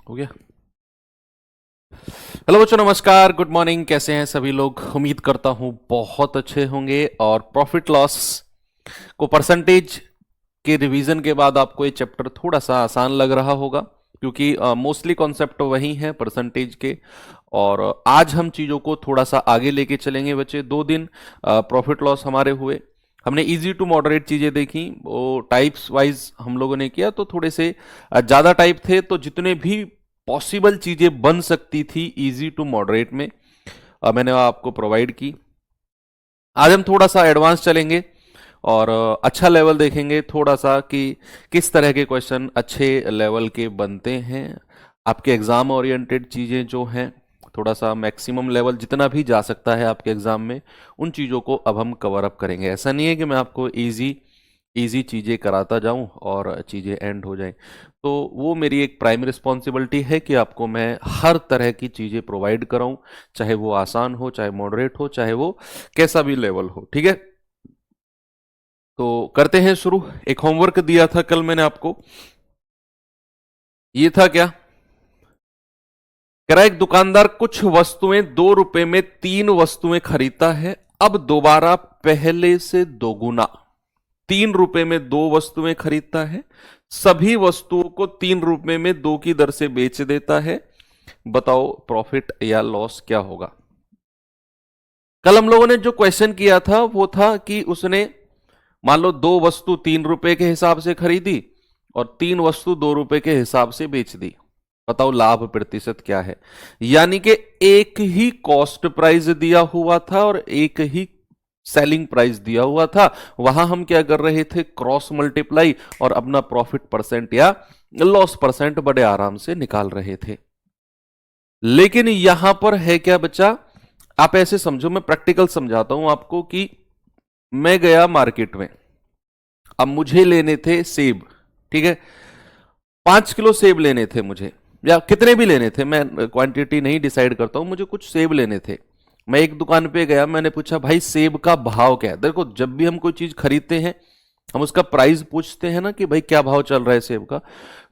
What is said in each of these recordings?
हो गया। हेलो बच्चों, नमस्कार, गुड मॉर्निंग। कैसे हैं सभी लोग? उम्मीद करता हूं बहुत अच्छे होंगे। और प्रॉफिट लॉस को परसेंटेज के रिवीजन के बाद आपको ये चैप्टर थोड़ा सा आसान लग रहा होगा, क्योंकि मोस्टली कॉन्सेप्ट वही है परसेंटेज के। और आज हम चीजों को थोड़ा सा आगे लेके चलेंगे बच्चे। 2 दिन प्रॉफिट लॉस हमारे हुए। हमने इजी टू मॉडरेट चीजें देखी, वो टाइप्स वाइज हम लोगों ने किया, तो थोड़े से ज्यादा टाइप थे, तो जितने भी पॉसिबल चीजें बन सकती थी इजी टू मॉडरेट में मैंने आपको प्रोवाइड की। आज हम थोड़ा सा एडवांस चलेंगे और अच्छा लेवल देखेंगे थोड़ा सा कि किस तरह के क्वेश्चन अच्छे लेवल के बनते हैं। आपके एग्जाम ओरिएंटेड चीजें जो हैं, थोड़ा सा मैक्सिमम लेवल जितना भी जा सकता है आपके एग्जाम में, उन चीजों को अब हम कवर अप करेंगे। ऐसा नहीं है कि मैं आपको इजी इजी चीजें कराता जाऊं और चीजें एंड हो जाएं। तो वो मेरी एक प्राइम रिस्पॉन्सिबिलिटी है कि आपको मैं हर तरह की चीजें प्रोवाइड कराऊं, चाहे वो आसान हो, चाहे मॉडरेट हो, चाहे वो कैसा भी लेवल हो। ठीक है, तो करते हैं शुरू। एक होमवर्क दिया था कल मैंने आपको, ये था क्या? कह रहा एक दुकानदार कुछ वस्तुएं 2 रुपए में 3 वस्तुएं खरीदता है, अब दोबारा पहले से दोगुना 3 रुपए में 2 वस्तुएं खरीदता है, सभी वस्तुओं को 3 रुपए में 2 की दर से बेच देता है। बताओ प्रॉफिट या लॉस क्या होगा? कल हम लोगों ने जो क्वेश्चन किया था वो था कि उसने मान लो 2 वस्तु 3 रुपए के हिसाब से खरीदी और 3 वस्तु 2 रुपए के हिसाब से बेच दी। बताओ लाभ प्रतिशत क्या है? यानी कि एक ही कॉस्ट प्राइस दिया हुआ था और एक ही सेलिंग प्राइस दिया हुआ था। वहां हम क्या कर रहे थे? क्रॉस मल्टीप्लाई और अपना प्रॉफिट परसेंट या लॉस परसेंट बड़े आराम से निकाल रहे थे। लेकिन यहां पर है क्या बच्चा? आप ऐसे समझो, मैं प्रैक्टिकल समझाता हूं आपको कि मैं गया मार्केट में, अब मुझे लेने थे सेब। ठीक है, 5 किलो सेब लेने थे मुझे, या कितने भी लेने थे, मैं क्वांटिटी नहीं डिसाइड करता हूं, मुझे कुछ सेब लेने थे। मैं एक दुकान पे गया, मैंने पूछा भाई सेब का भाव क्या है? देखो, जब भी हम कोई चीज खरीदते हैं हम उसका प्राइस पूछते हैं ना कि भाई क्या भाव चल रहा है सेब का।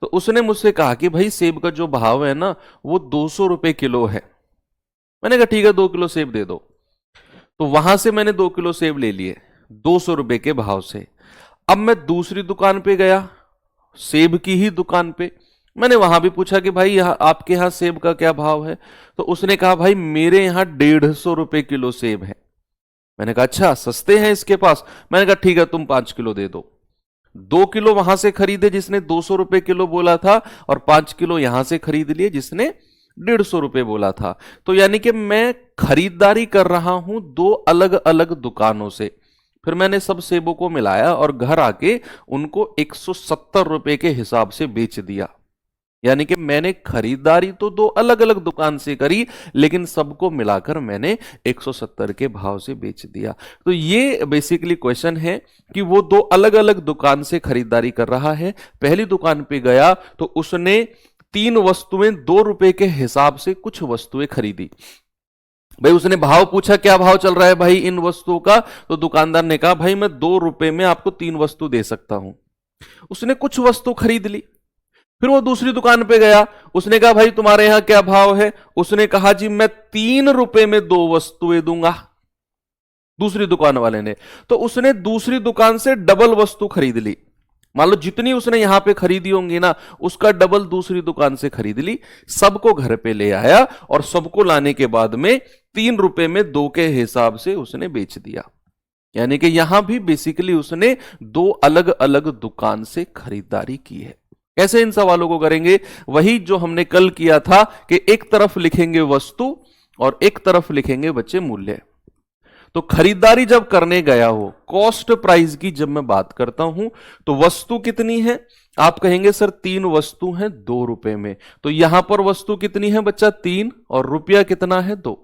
तो उसने मुझसे कहा कि भाई सेब का जो भाव है ना वो 200 रुपए किलो है। मैंने कहा ठीक है, 2 किलो सेब दे दो। तो वहां से मैंने 2 किलो सेब ले लिए 200 रुपए के भाव से। अब मैं दूसरी दुकान पे गया, सेब की ही दुकान पे, मैंने वहां भी पूछा कि भाई यहाँ आपके यहाँ सेब का क्या भाव है? तो उसने कहा भाई मेरे यहाँ 150 रुपए किलो सेब है। मैंने कहा अच्छा, सस्ते हैं इसके पास। मैंने कहा ठीक है, तुम 5 किलो दे दो। 2 किलो वहां से खरीदे जिसने 200 रुपए किलो बोला था, और 5 किलो यहां से खरीद लिए जिसने 150 रुपए बोला था। तो यानी कि मैं खरीदारी कर रहा हूं 2 अलग अलग दुकानों से। फिर मैंने सब सेबों को मिलाया और घर आके उनको 170 रुपए के हिसाब से बेच दिया। यानी कि मैंने खरीदारी तो 2 अलग अलग दुकान से करी, लेकिन सबको मिलाकर मैंने 170 के भाव से बेच दिया। तो ये बेसिकली क्वेश्चन है कि वो 2 अलग अलग दुकान से खरीदारी कर रहा है। पहली दुकान पे गया तो उसने 3 वस्तुएं 2 रुपए के हिसाब से कुछ वस्तुएं खरीदी। भाई उसने भाव पूछा क्या भाव चल रहा है भाई इन वस्तुओं का? तो दुकानदार ने कहा भाई मैं 2 रुपए में आपको 3 वस्तु दे सकता हूं। उसने कुछ वस्तु खरीद ली। फिर वो दूसरी दुकान पे गया, उसने कहा भाई तुम्हारे यहां क्या भाव है? उसने कहा जी मैं 3 रुपए में 2 वस्तुएं दूंगा, दूसरी दुकान वाले ने। तो उसने दूसरी दुकान से डबल वस्तु खरीद ली। मान लो जितनी उसने यहां पे खरीदी होंगी ना, उसका डबल दूसरी दुकान से खरीद ली, सबको घर पे ले आया और सबको लाने के बाद में 3 रुपए में 2 के हिसाब से उसने बेच दिया। यानी कि यहां भी बेसिकली उसने 2 अलग अलग दुकान से खरीदारी की है। कैसे इन सवालों को करेंगे? वही जो हमने कल किया था कि एक तरफ लिखेंगे वस्तु और एक तरफ लिखेंगे बच्चे मूल्य। तो खरीदारी जब करने गया हो, कॉस्ट प्राइस की जब मैं बात करता हूं, तो वस्तु कितनी है? आप कहेंगे सर 3 वस्तु हैं 2 रुपए में। तो यहां पर वस्तु कितनी है बच्चा? 3, और रुपया कितना है? 2।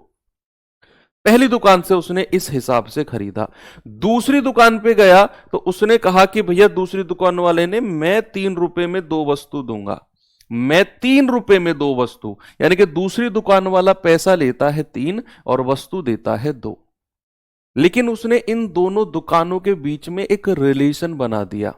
पहली दुकान से उसने इस हिसाब से खरीदा। दूसरी दुकान पे गया तो उसने कहा कि भैया दूसरी दुकान वाले ने मैं 3 रुपए में 2 वस्तु दूंगा। मैं 3 रुपए में 2 वस्तु, यानी कि दूसरी दुकान वाला पैसा लेता है 3 और वस्तु देता है 2। लेकिन उसने इन दोनों दुकानों के बीच में एक रिलेशन बना दिया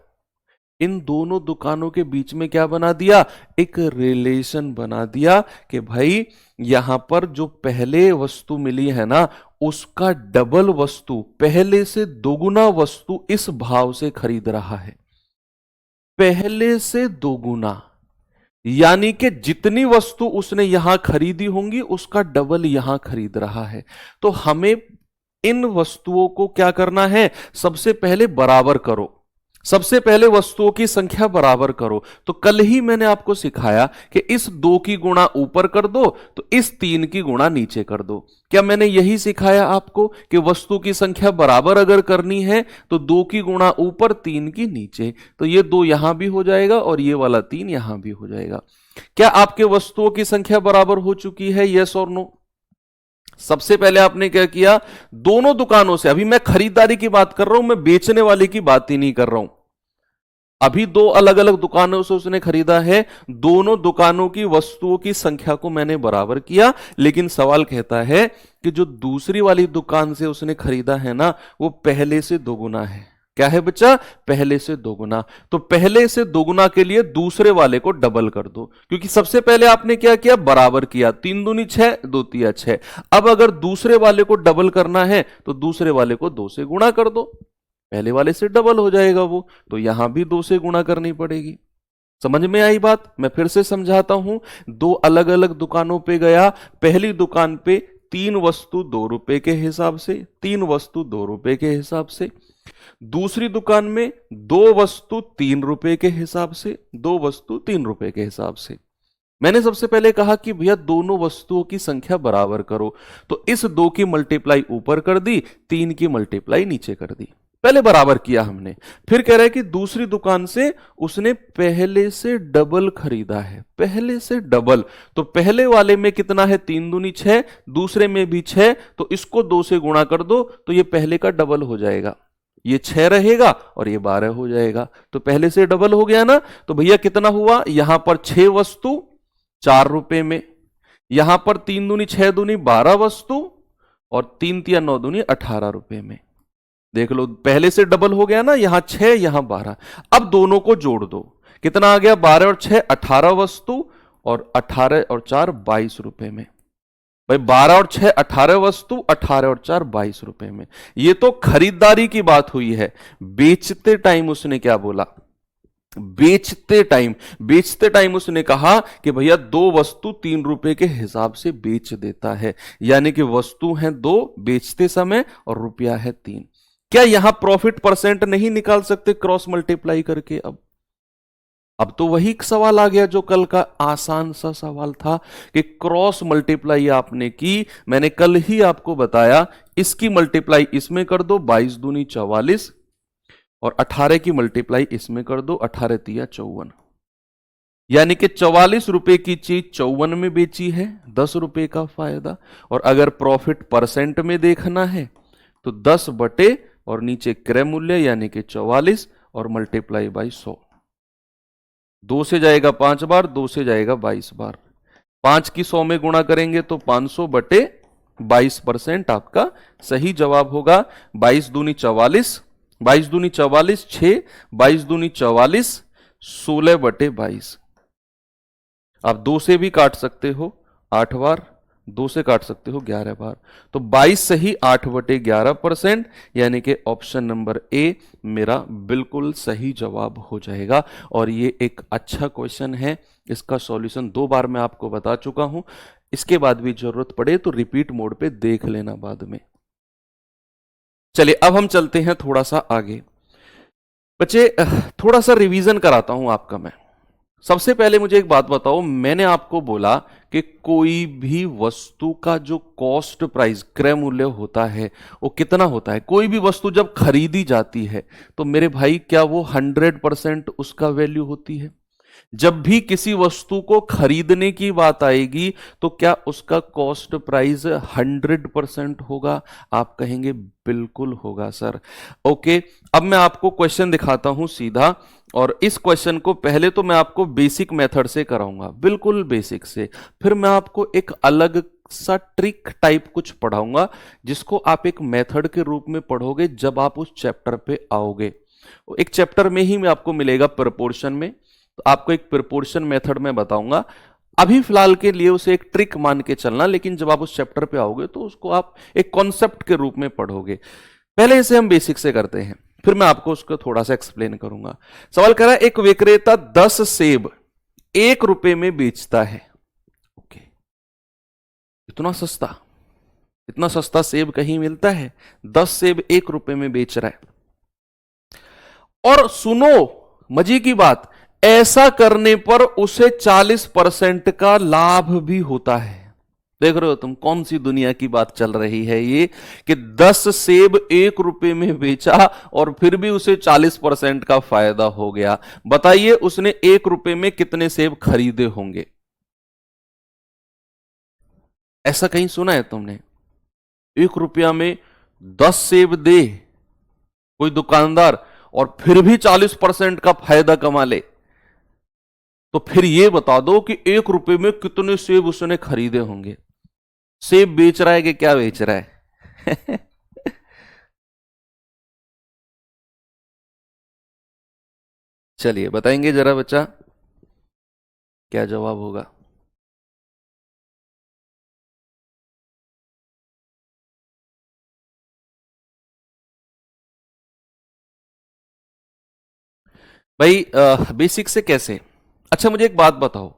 इन दोनों दुकानों के बीच में क्या बना दिया, एक रिलेशन बना दिया कि भाई यहां पर जो पहले वस्तु मिली है ना, उसका डबल वस्तु, पहले से दोगुना वस्तु इस भाव से खरीद रहा है। पहले से दोगुना यानी कि जितनी वस्तु उसने यहां खरीदी होंगी उसका डबल यहां खरीद रहा है। तो हमें इन वस्तुओं को क्या करना है, सबसे पहले बराबर करो, सबसे पहले वस्तुओं की संख्या बराबर करो। तो कल ही मैंने आपको सिखाया कि इस 2 की गुणा ऊपर कर दो तो इस 3 की गुणा नीचे कर दो। क्या मैंने यही सिखाया आपको कि वस्तु की संख्या बराबर अगर करनी है तो 2 की गुणा ऊपर 3 की नीचे, तो ये 2 यहां भी हो जाएगा और ये वाला 3 यहां भी हो जाएगा। क्या आपके वस्तुओं की संख्या बराबर हो चुकी है, यस और नो? सबसे पहले आपने क्या किया, दोनों दुकानों से, अभी मैं खरीदारी की बात कर रहा हूं, मैं बेचने वाले की बात ही नहीं कर रहा हूं। अभी 2 अलग अलग दुकानों से उसने खरीदा है, दोनों दुकानों की वस्तुओं की संख्या को मैंने बराबर किया, लेकिन सवाल कहता है कि जो दूसरी वाली दुकान से उसने खरीदा है ना, वो पहले से दोगुना है। क्या है बच्चा, पहले से दोगुना। तो पहले से दोगुना के लिए दूसरे वाले को डबल कर दो, क्योंकि सबसे पहले आपने क्या किया, बराबर किया, 3 दूनी 6, 2 तिया 6। अब अगर दूसरे वाले को डबल करना है तो दूसरे वाले को 2 से गुणा कर दो, पहले वाले से डबल हो जाएगा वो, तो यहां भी 2 से गुणा करनी पड़ेगी। समझ में आई बात? मैं फिर से समझाता हूं। 2 अलग अलग दुकानों पे गया, पहली दुकान पे 3 वस्तु 2 रुपए के हिसाब से, 3 वस्तु 2 रुपए के हिसाब से। दूसरी दुकान में 2 वस्तु 3 रुपए के हिसाब से, 2 वस्तु 3 रुपए के हिसाब से। मैंने सबसे पहले कहा कि भैया दोनों वस्तुओं की संख्या बराबर करो, तो इस 2 की मल्टीप्लाई ऊपर कर दी, 3 की मल्टीप्लाई नीचे कर दी, पहले बराबर किया हमने। फिर कह रहा है कि दूसरी दुकान से उसने पहले से डबल खरीदा है, पहले से डबल। तो पहले वाले में कितना है, 3 दूनी 6, दूसरे में भी 6, तो इसको 2 से गुणा कर दो तो ये पहले का डबल हो जाएगा, ये 6 रहेगा और ये 12 हो जाएगा। तो पहले से डबल हो गया ना। तो भैया कितना हुआ, यहां पर 6 वस्तु 4 रुपए में, यहां पर 3 दूनी 6 दूनी 12 वस्तु और 3 तिया 9 दूनी 18 रुपए में। देख लो, पहले से डबल हो गया ना, यहां 6 यहां 12। अब दोनों को जोड़ दो, कितना आ गया, 12 और 6 18 वस्तु और 18 और 4 22 रुपए में। भाई 12 और 6 18 वस्तु, 18 और 4 22 रुपए में। ये तो खरीदारी की बात हुई है। बेचते टाइम उसने क्या बोला, बेचते टाइम उसने कहा कि भैया 2 वस्तु 3 रुपए के हिसाब से बेच देता है, यानी कि वस्तु है 2 बेचते समय और रुपया है 3। क्या यहां प्रॉफिट परसेंट नहीं निकाल सकते क्रॉस मल्टीप्लाई करके? अब तो वही सवाल आ गया जो कल का आसान सा सवाल था कि क्रॉस मल्टीप्लाई आपने की, मैंने कल ही आपको बताया, इसकी मल्टीप्लाई इसमें कर दो, 22 दूनी 44, और 18 की मल्टीप्लाई इसमें कर दो, 18 तिया 54, यानी कि 44 रुपए की चीज 54 में बेची है, 10 रुपए का फायदा। और अगर प्रॉफिट परसेंट में देखना है तो 10 बटे और नीचे क्रय मूल्य यानी कि 44 और मल्टीप्लाई बाई 100। 2 से जाएगा 5 बार, 2 से जाएगा 22 बार, 5 की 100 में गुणा करेंगे तो 500 बटे 22% आपका सही जवाब होगा। 22 दूनी 44, 22 दूनी 44 6, 22 दूनी 44, 16 बटे 22। आप 2 से भी काट सकते हो 8 बार, 2 से काट सकते हो 11 बार, तो 22 सही 8 बटे 11%, यानी कि ऑप्शन नंबर ए मेरा बिल्कुल सही जवाब हो जाएगा। और ये एक अच्छा क्वेश्चन है, इसका सॉल्यूशन 2 बार मैं आपको बता चुका हूं, इसके बाद भी जरूरत पड़े तो रिपीट मोड पे देख लेना बाद में। चलिए अब हम चलते हैं थोड़ा सा आगे। बच्चे थोड़ा सा रिवीजन कराता हूं आपका मैं। सबसे पहले मुझे एक बात बताओ, मैंने आपको बोला कि कोई भी वस्तु का जो कॉस्ट प्राइस क्रय मूल्य होता है वो कितना होता है। कोई भी वस्तु जब खरीदी जाती है तो मेरे भाई क्या वो 100% उसका वैल्यू होती है? जब भी किसी वस्तु को खरीदने की बात आएगी तो क्या उसका कॉस्ट प्राइस 100% होगा? आप कहेंगे बिल्कुल होगा सर। ओके, अब मैं आपको क्वेश्चन दिखाता हूं सीधा, और इस क्वेश्चन को पहले तो मैं आपको बेसिक मेथड से कराऊंगा, बिल्कुल बेसिक से, फिर मैं आपको एक अलग सा ट्रिक टाइप कुछ पढ़ाऊंगा जिसको आप एक मेथड के रूप में पढ़ोगे जब आप उस चैप्टर पे आओगे। एक चैप्टर में ही मैं आपको मिलेगा प्रोपोर्शन में, तो आपको एक प्रोपोर्शन मेथड में बताऊंगा। अभी फिलहाल के लिए उसे एक ट्रिक मान के चलना, लेकिन जब आप उस चैप्टर पे आओगे तो उसको आप एक कॉन्सेप्ट के रूप में पढ़ोगे। पहले इसे हम बेसिक से करते हैं, फिर मैं आपको उसको थोड़ा सा एक्सप्लेन करूंगा। सवाल कह रहा है एक विक्रेता 10 सेब 1 रुपए में बेचता है। ओके, इतना सस्ता, इतना सस्ता सेब कहीं मिलता है? 10 सेब 1 रुपए में बेच रहा है। और सुनो मजे की बात, ऐसा करने पर उसे 40% का लाभ भी होता है। देख रहे हो तुम कौन सी दुनिया की बात चल रही है ये, कि 10 सेब 1 रुपए में बेचा और फिर भी उसे 40% का फायदा हो गया। बताइए उसने 1 रुपए में कितने सेब खरीदे होंगे? ऐसा कहीं सुना है तुमने? 1 रुपया में 10 सेब दे कोई दुकानदार और फिर भी 40% का फायदा कमा ले, तो फिर यह बता दो कि 1 रुपए में कितने सेब उसने खरीदे होंगे। सेब बेच रहा है कि क्या बेच रहा है? चलिए बताएंगे जरा बच्चा, क्या जवाब होगा? भाई बेसिक से कैसे? अच्छा मुझे एक बात बताओ,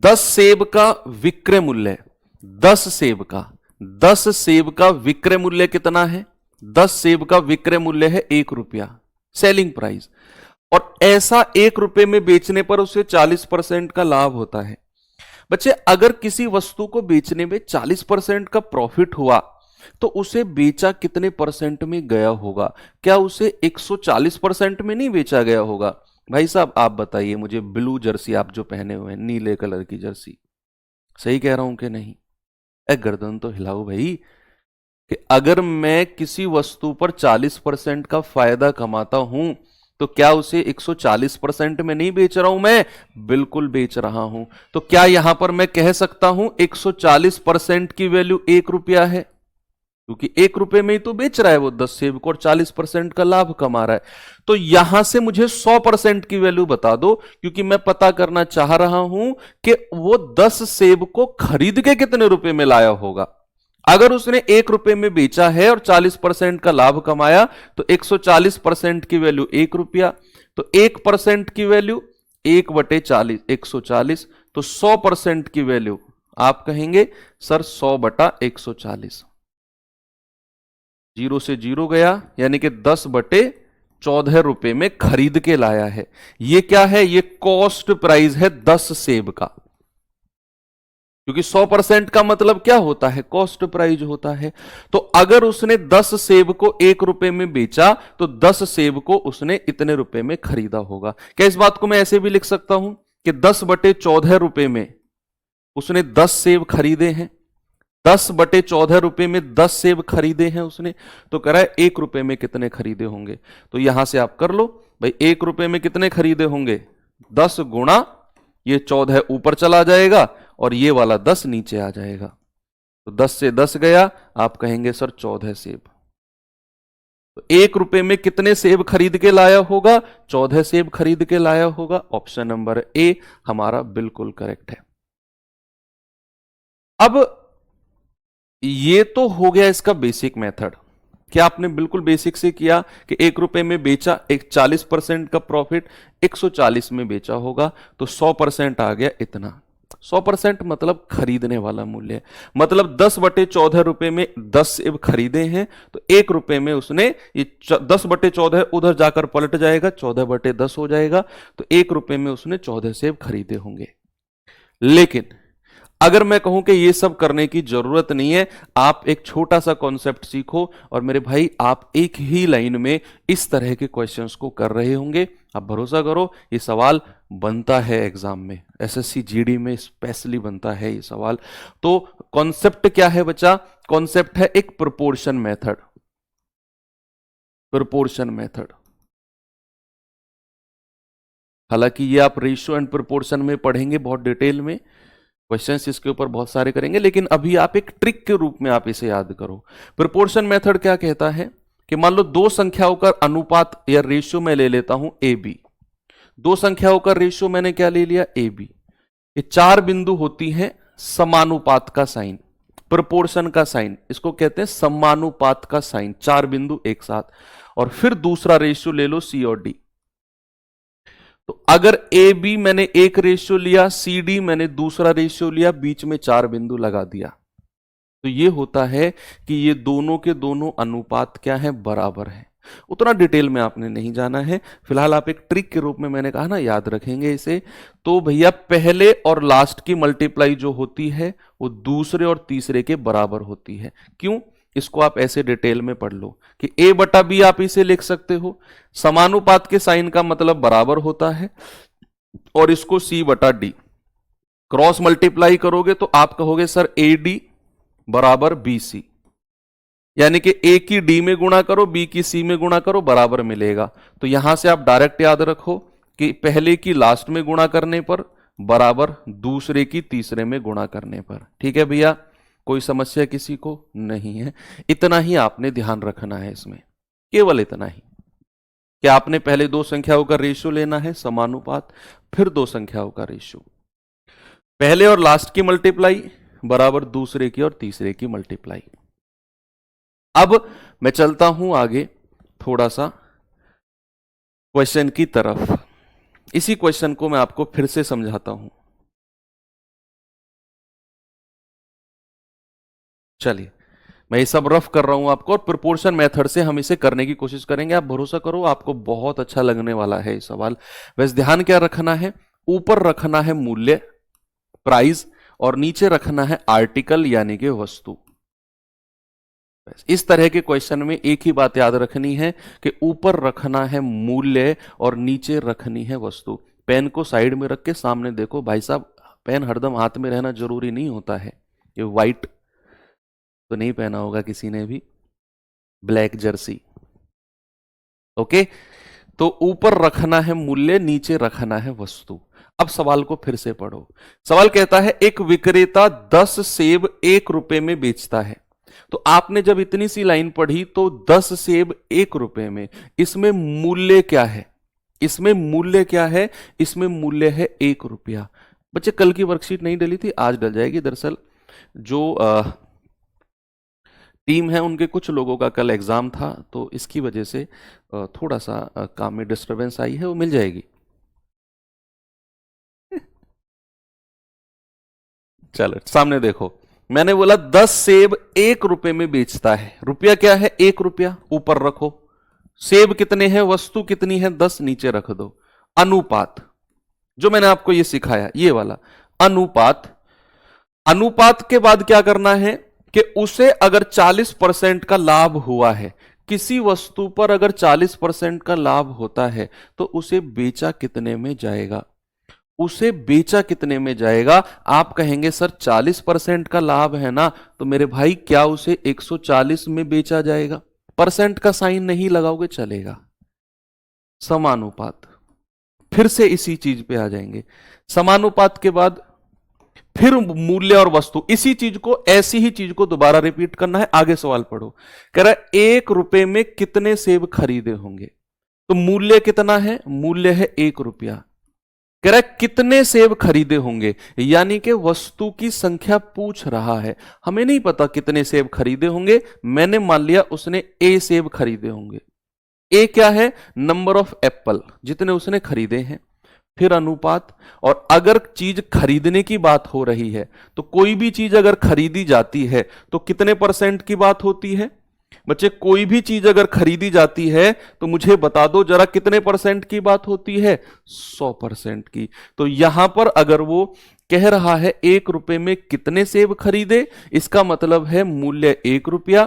10 सेब का विक्रय मूल्य, 10 सेब का 10 सेब का विक्रय मूल्य कितना है? 10 सेब का विक्रय मूल्य है 1 रुपया, सेलिंग प्राइस। और ऐसा 1 रुपए में बेचने पर उसे 40% का लाभ होता है। बच्चे अगर किसी वस्तु को बेचने में 40% का प्रॉफिट हुआ तो उसे बेचा कितने परसेंट में गया होगा? क्या उसे 140% में नहीं बेचा गया होगा? भाई साहब आप बताइए मुझे, ब्लू जर्सी आप जो पहने हुए हैं, नीले कलर की जर्सी, सही कह रहा हूं कि नहीं? गर्दन तो हिलाओ भाई, कि अगर मैं किसी वस्तु पर 40% का फायदा कमाता हूं तो क्या उसे 140% में नहीं बेच रहा हूं मैं? बिल्कुल बेच रहा हूं। तो क्या यहां पर मैं कह सकता हूं 140% की वैल्यू 1 रुपया है? क्योंकि 1 रुपए में ही तो बेच रहा है वो 10 सेब को और 40% का लाभ कमा रहा है। तो यहां से मुझे 100% की वैल्यू बता दो, क्योंकि मैं पता करना चाह रहा हूं कि वो 10 सेब को खरीद के कितने रुपए में लाया होगा। अगर उसने 1 रुपए में बेचा है और 40% का लाभ कमाया तो 140% की वैल्यू 1 रुपया, तो 1% की वैल्यू 1/40, 140, तो 100% की वैल्यू आप कहेंगे सर 100/140। जीरो से जीरो गया, यानी कि 10/14 रुपए में खरीद के लाया है। ये क्या है? ये कॉस्ट प्राइस है 10 सेब का, क्योंकि 100% का मतलब क्या होता है? कॉस्ट प्राइस होता है। तो अगर उसने 10 सेब को 1 रुपए में बेचा तो 10 सेब को उसने इतने रुपए में खरीदा होगा। क्या इस बात को मैं ऐसे भी लिख सकता हूं कि 10/14 रुपए में उसने 10 सेब खरीदे हैं? 10/14 रुपए में 10 सेब खरीदे हैं उसने, तो कह रहा है 1 रुपए में कितने खरीदे होंगे। तो यहां से आप कर लो भाई, 1 रुपए में कितने खरीदे होंगे? 10 गुणा ये 14 ऊपर चला जाएगा और ये वाला 10 नीचे आ जाएगा। तो 10 से 10 गया, आप कहेंगे सर 14 सेब। तो 1 रुपए में कितने सेब खरीद के लाया होगा? 14 सेब खरीद के लाया होगा। ऑप्शन नंबर ए हमारा बिल्कुल करेक्ट है। अब ये तो हो गया इसका बेसिक मेथड, क्या आपने बिल्कुल बेसिक से किया कि 1 रुपए में बेचा, एक 40% का प्रॉफिट, 140 में बेचा होगा तो 100% आ गया इतना। 100% मतलब खरीदने वाला मूल्य, मतलब 10/14 रुपए में 10 सेब खरीदे हैं, तो 1 रुपए में उसने ये 10/14 उधर जाकर पलट जाएगा, 14/10 हो जाएगा, तो 1 रुपए में उसने 14 सेब खरीदे होंगे। लेकिन अगर मैं कहूं कि यह सब करने की जरूरत नहीं है, आप एक छोटा सा कॉन्सेप्ट सीखो और मेरे भाई आप एक ही लाइन में इस तरह के क्वेश्चंस को कर रहे होंगे। आप भरोसा करो ये सवाल बनता है एग्जाम में, एसएससी जीडी में स्पेशली बनता है ये सवाल। तो कॉन्सेप्ट क्या है बच्चा? कॉन्सेप्ट है एक प्रोपोर्शन मेथड। प्रोपोर्शन मेथड, हालांकि ये आप रेशियो एंड प्रोपोर्शन में पढ़ेंगे बहुत डिटेल में, क्वेश्चंस इसके ऊपर बहुत सारे करेंगे, लेकिन अभी आप एक ट्रिक के रूप में आप इसे याद करो। प्रोपोर्शन मेथड क्या कहता है कि मान लो दो संख्याओं का अनुपात या रेशियो मैं ले लेता हूं ए बी। दो संख्याओं का रेशियो मैंने क्या ले लिया, ए बी। ये चार बिंदु होती हैं समानुपात का साइन, प्रोपोर्शन का साइन, इसको कहते हैं समानुपात का साइन, चार बिंदु एक साथ। और फिर दूसरा रेशियो ले लो सी और डी। तो अगर ए बी मैंने एक रेशियो लिया, सी डी मैंने दूसरा रेशियो लिया, बीच में चार बिंदु लगा दिया, तो ये होता है कि ये दोनों के दोनों अनुपात क्या है, बराबर है। उतना डिटेल में आपने नहीं जाना है, फिलहाल आप एक ट्रिक के रूप में मैंने कहा ना, याद रखेंगे इसे। तो भैया पहले और लास्ट की मल्टीप्लाई जो होती है वो दूसरे और तीसरे के बराबर होती है। क्यों? इसको आप ऐसे डिटेल में पढ़ लो कि ए बटा बी आप इसे लिख सकते हो, समानुपात के साइन का मतलब बराबर होता है, और इसको सी बटा डी क्रॉस मल्टीप्लाई करोगे तो आप कहोगे सर ए डी बराबर बी सी, यानी कि ए की डी में गुणा करो, बी की सी में गुणा करो, बराबर मिलेगा। तो यहां से आप डायरेक्ट याद रखो कि पहले की लास्ट में गुणा करने पर बराबर दूसरे की तीसरे में गुणा करने पर। ठीक है भैया, कोई समस्या किसी को नहीं है? इतना ही आपने ध्यान रखना है इसमें, केवल इतना ही कि आपने पहले दो संख्याओं का रेशियो लेना है समानुपात, फिर दो संख्याओं का रेशियो, पहले और लास्ट की मल्टीप्लाई बराबर दूसरे की और तीसरे की मल्टीप्लाई। अब मैं चलता हूं आगे थोड़ा सा क्वेश्चन की तरफ। इसी क्वेश्चन को मैं आपको फिर से समझाता हूं। चलिए, मैं ये सब रफ कर रहा हूं आपको, और प्रोपोर्शन मेथड से हम इसे करने की कोशिश करेंगे। आप भरोसा करो, आपको बहुत अच्छा लगने वाला है ये सवाल। वैसे ध्यान क्या रखना है, ऊपर रखना है मूल्य, प्राइस, और नीचे रखना है आर्टिकल यानी कि वस्तु। इस तरह के क्वेश्चन में एक ही बात याद रखनी है कि ऊपर रखना है मूल्य और नीचे रखनी है वस्तु। पेन को साइड में रख के सामने देखो भाई साहब, पेन हरदम हाथ में रहना जरूरी नहीं होता है। ये व्हाइट तो नहीं पहना होगा किसी ने भी, ब्लैक जर्सी। ओके, तो ऊपर रखना है मूल्य, नीचे रखना है वस्तु। अब सवाल को फिर से पढ़ो। सवाल कहता है एक विक्रेता 10 सेब 1 रुपए में बेचता है। तो आपने जब इतनी सी लाइन पढ़ी तो 10 सेब 1 रुपए में, इसमें मूल्य क्या है? इसमें मूल्य क्या है? इसमें मूल्य है 1 रुपया। बच्चे कल की वर्कशीट नहीं डली थी, आज डल जाएगी। दरअसल जो टीम है उनके कुछ लोगों का कल एग्जाम था, तो इसकी वजह से थोड़ा सा काम में डिस्टरबेंस आई है, वो मिल जाएगी। चलो सामने देखो, मैंने बोला 10 सेब 1 रुपए में बेचता है। रुपया क्या है? 1 रुपया। ऊपर रखो, सेब कितने हैं, वस्तु कितनी है, 10, नीचे रख दो। अनुपात, जो मैंने आपको ये सिखाया, ये वाला अनुपात। अनुपात के बाद क्या करना है कि उसे अगर 40% का लाभ हुआ है, किसी वस्तु पर अगर 40% का लाभ होता है तो उसे बेचा कितने में जाएगा? उसे बेचा कितने में जाएगा? आप कहेंगे सर 40% का लाभ है ना, तो मेरे भाई क्या उसे 140 में बेचा जाएगा? परसेंट का साइन नहीं लगाओगे चलेगा। समानुपात, फिर से इसी चीज पे आ जाएंगे। समानुपात के बाद फिर मूल्य और वस्तु, इसी चीज को, ऐसी ही चीज को दोबारा रिपीट करना है। आगे सवाल पढ़ो, कह रहा है 1 रुपए में कितने सेब खरीदे होंगे? तो मूल्य कितना है? मूल्य है 1 रुपया। कह रहा है कितने सेब खरीदे होंगे, यानी कि वस्तु की संख्या पूछ रहा है। हमें नहीं पता कितने सेब खरीदे होंगे, मैंने मान लिया उसने ए सेब खरीदे होंगे। ए क्या है? नंबर ऑफ एप्पल, जितने उसने खरीदे हैं। फिर अनुपात, और अगर चीज खरीदने की बात हो रही है तो कोई भी चीज अगर खरीदी जाती है तो कितने परसेंट की बात होती है? बच्चे कोई भी चीज अगर खरीदी जाती है तो मुझे बता दो जरा कितने परसेंट की बात होती है? 100% की। तो यहां पर अगर वो कह रहा है 1 रुपए में कितने सेब खरीदे, इसका मतलब है मूल्य 1 रुपया,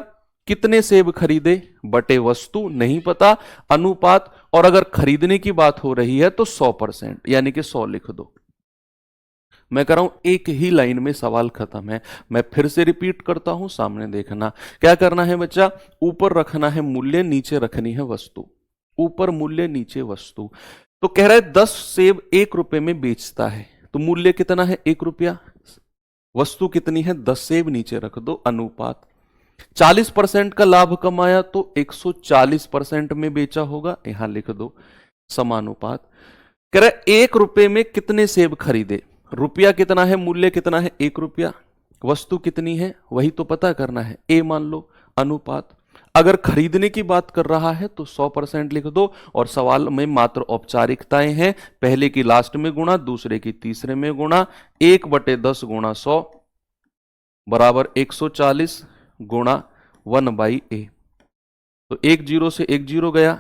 कितने सेब खरीदे बटे वस्तु नहीं पता, अनुपात, और अगर खरीदने की बात हो रही है तो 100%, यानी कि 100 लिख दो। मैं कह रहा हूं एक ही लाइन में सवाल खत्म है। मैं फिर से रिपीट करता हूं, सामने देखना। क्या करना है बच्चा? ऊपर रखना है मूल्य, नीचे रखनी है वस्तु। ऊपर मूल्य, नीचे वस्तु। तो कह रहा है 10 सेब 1 रुपए में बेचता है, तो मूल्य कितना है? 1 रुपया। वस्तु कितनी है? 10 सेब, नीचे रख दो अनुपात। 40% का लाभ कमाया तो 140% में बेचा होगा, यहां लिख दो समानुपात। कह रहा 1 रुपए में कितने सेब खरीदे, रुपया कितना है, मूल्य कितना है 1 रुपया, वस्तु कितनी है वही तो पता करना है, ए मान लो, अनुपात। अगर खरीदने की बात कर रहा है तो 100% लिख दो, और सवाल में मात्र औपचारिकताएं हैं, पहले की लास्ट में गुणा, दूसरे की तीसरे में गुणा, 1/10 गुणा 100 बराबर 140 गुणा 1/a। तो एक जीरो से एक जीरो गया,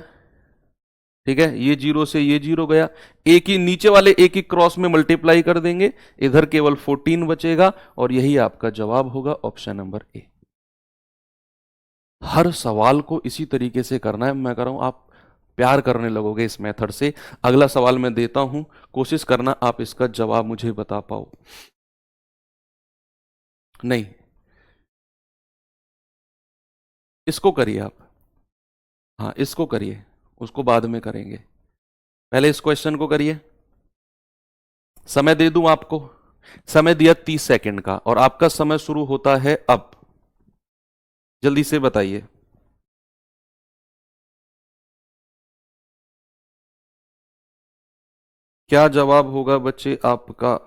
ठीक है, ये जीरो से ये जीरो गया, एक ही नीचे वाले एक ही क्रॉस में मल्टीप्लाई कर देंगे, इधर केवल 14 बचेगा, और यही आपका जवाब होगा ऑप्शन नंबर ए। हर सवाल को इसी तरीके से करना है, मैं कह रहा हूं आप प्यार करने लगोगे इस मेथड से। अगला सवाल मैं देता हूं, कोशिश करना आप इसका जवाब मुझे बता पाओ। नहीं, इसको करिए आप, हाँ इसको करिए, उसको बाद में करेंगे, पहले इस क्वेश्चन को करिए। समय दे दूं आपको, समय दिया 30 सेकंड का, और आपका समय शुरू होता है अब, जल्दी से बताइए। क्या जवाब होगा बच्चे आपका?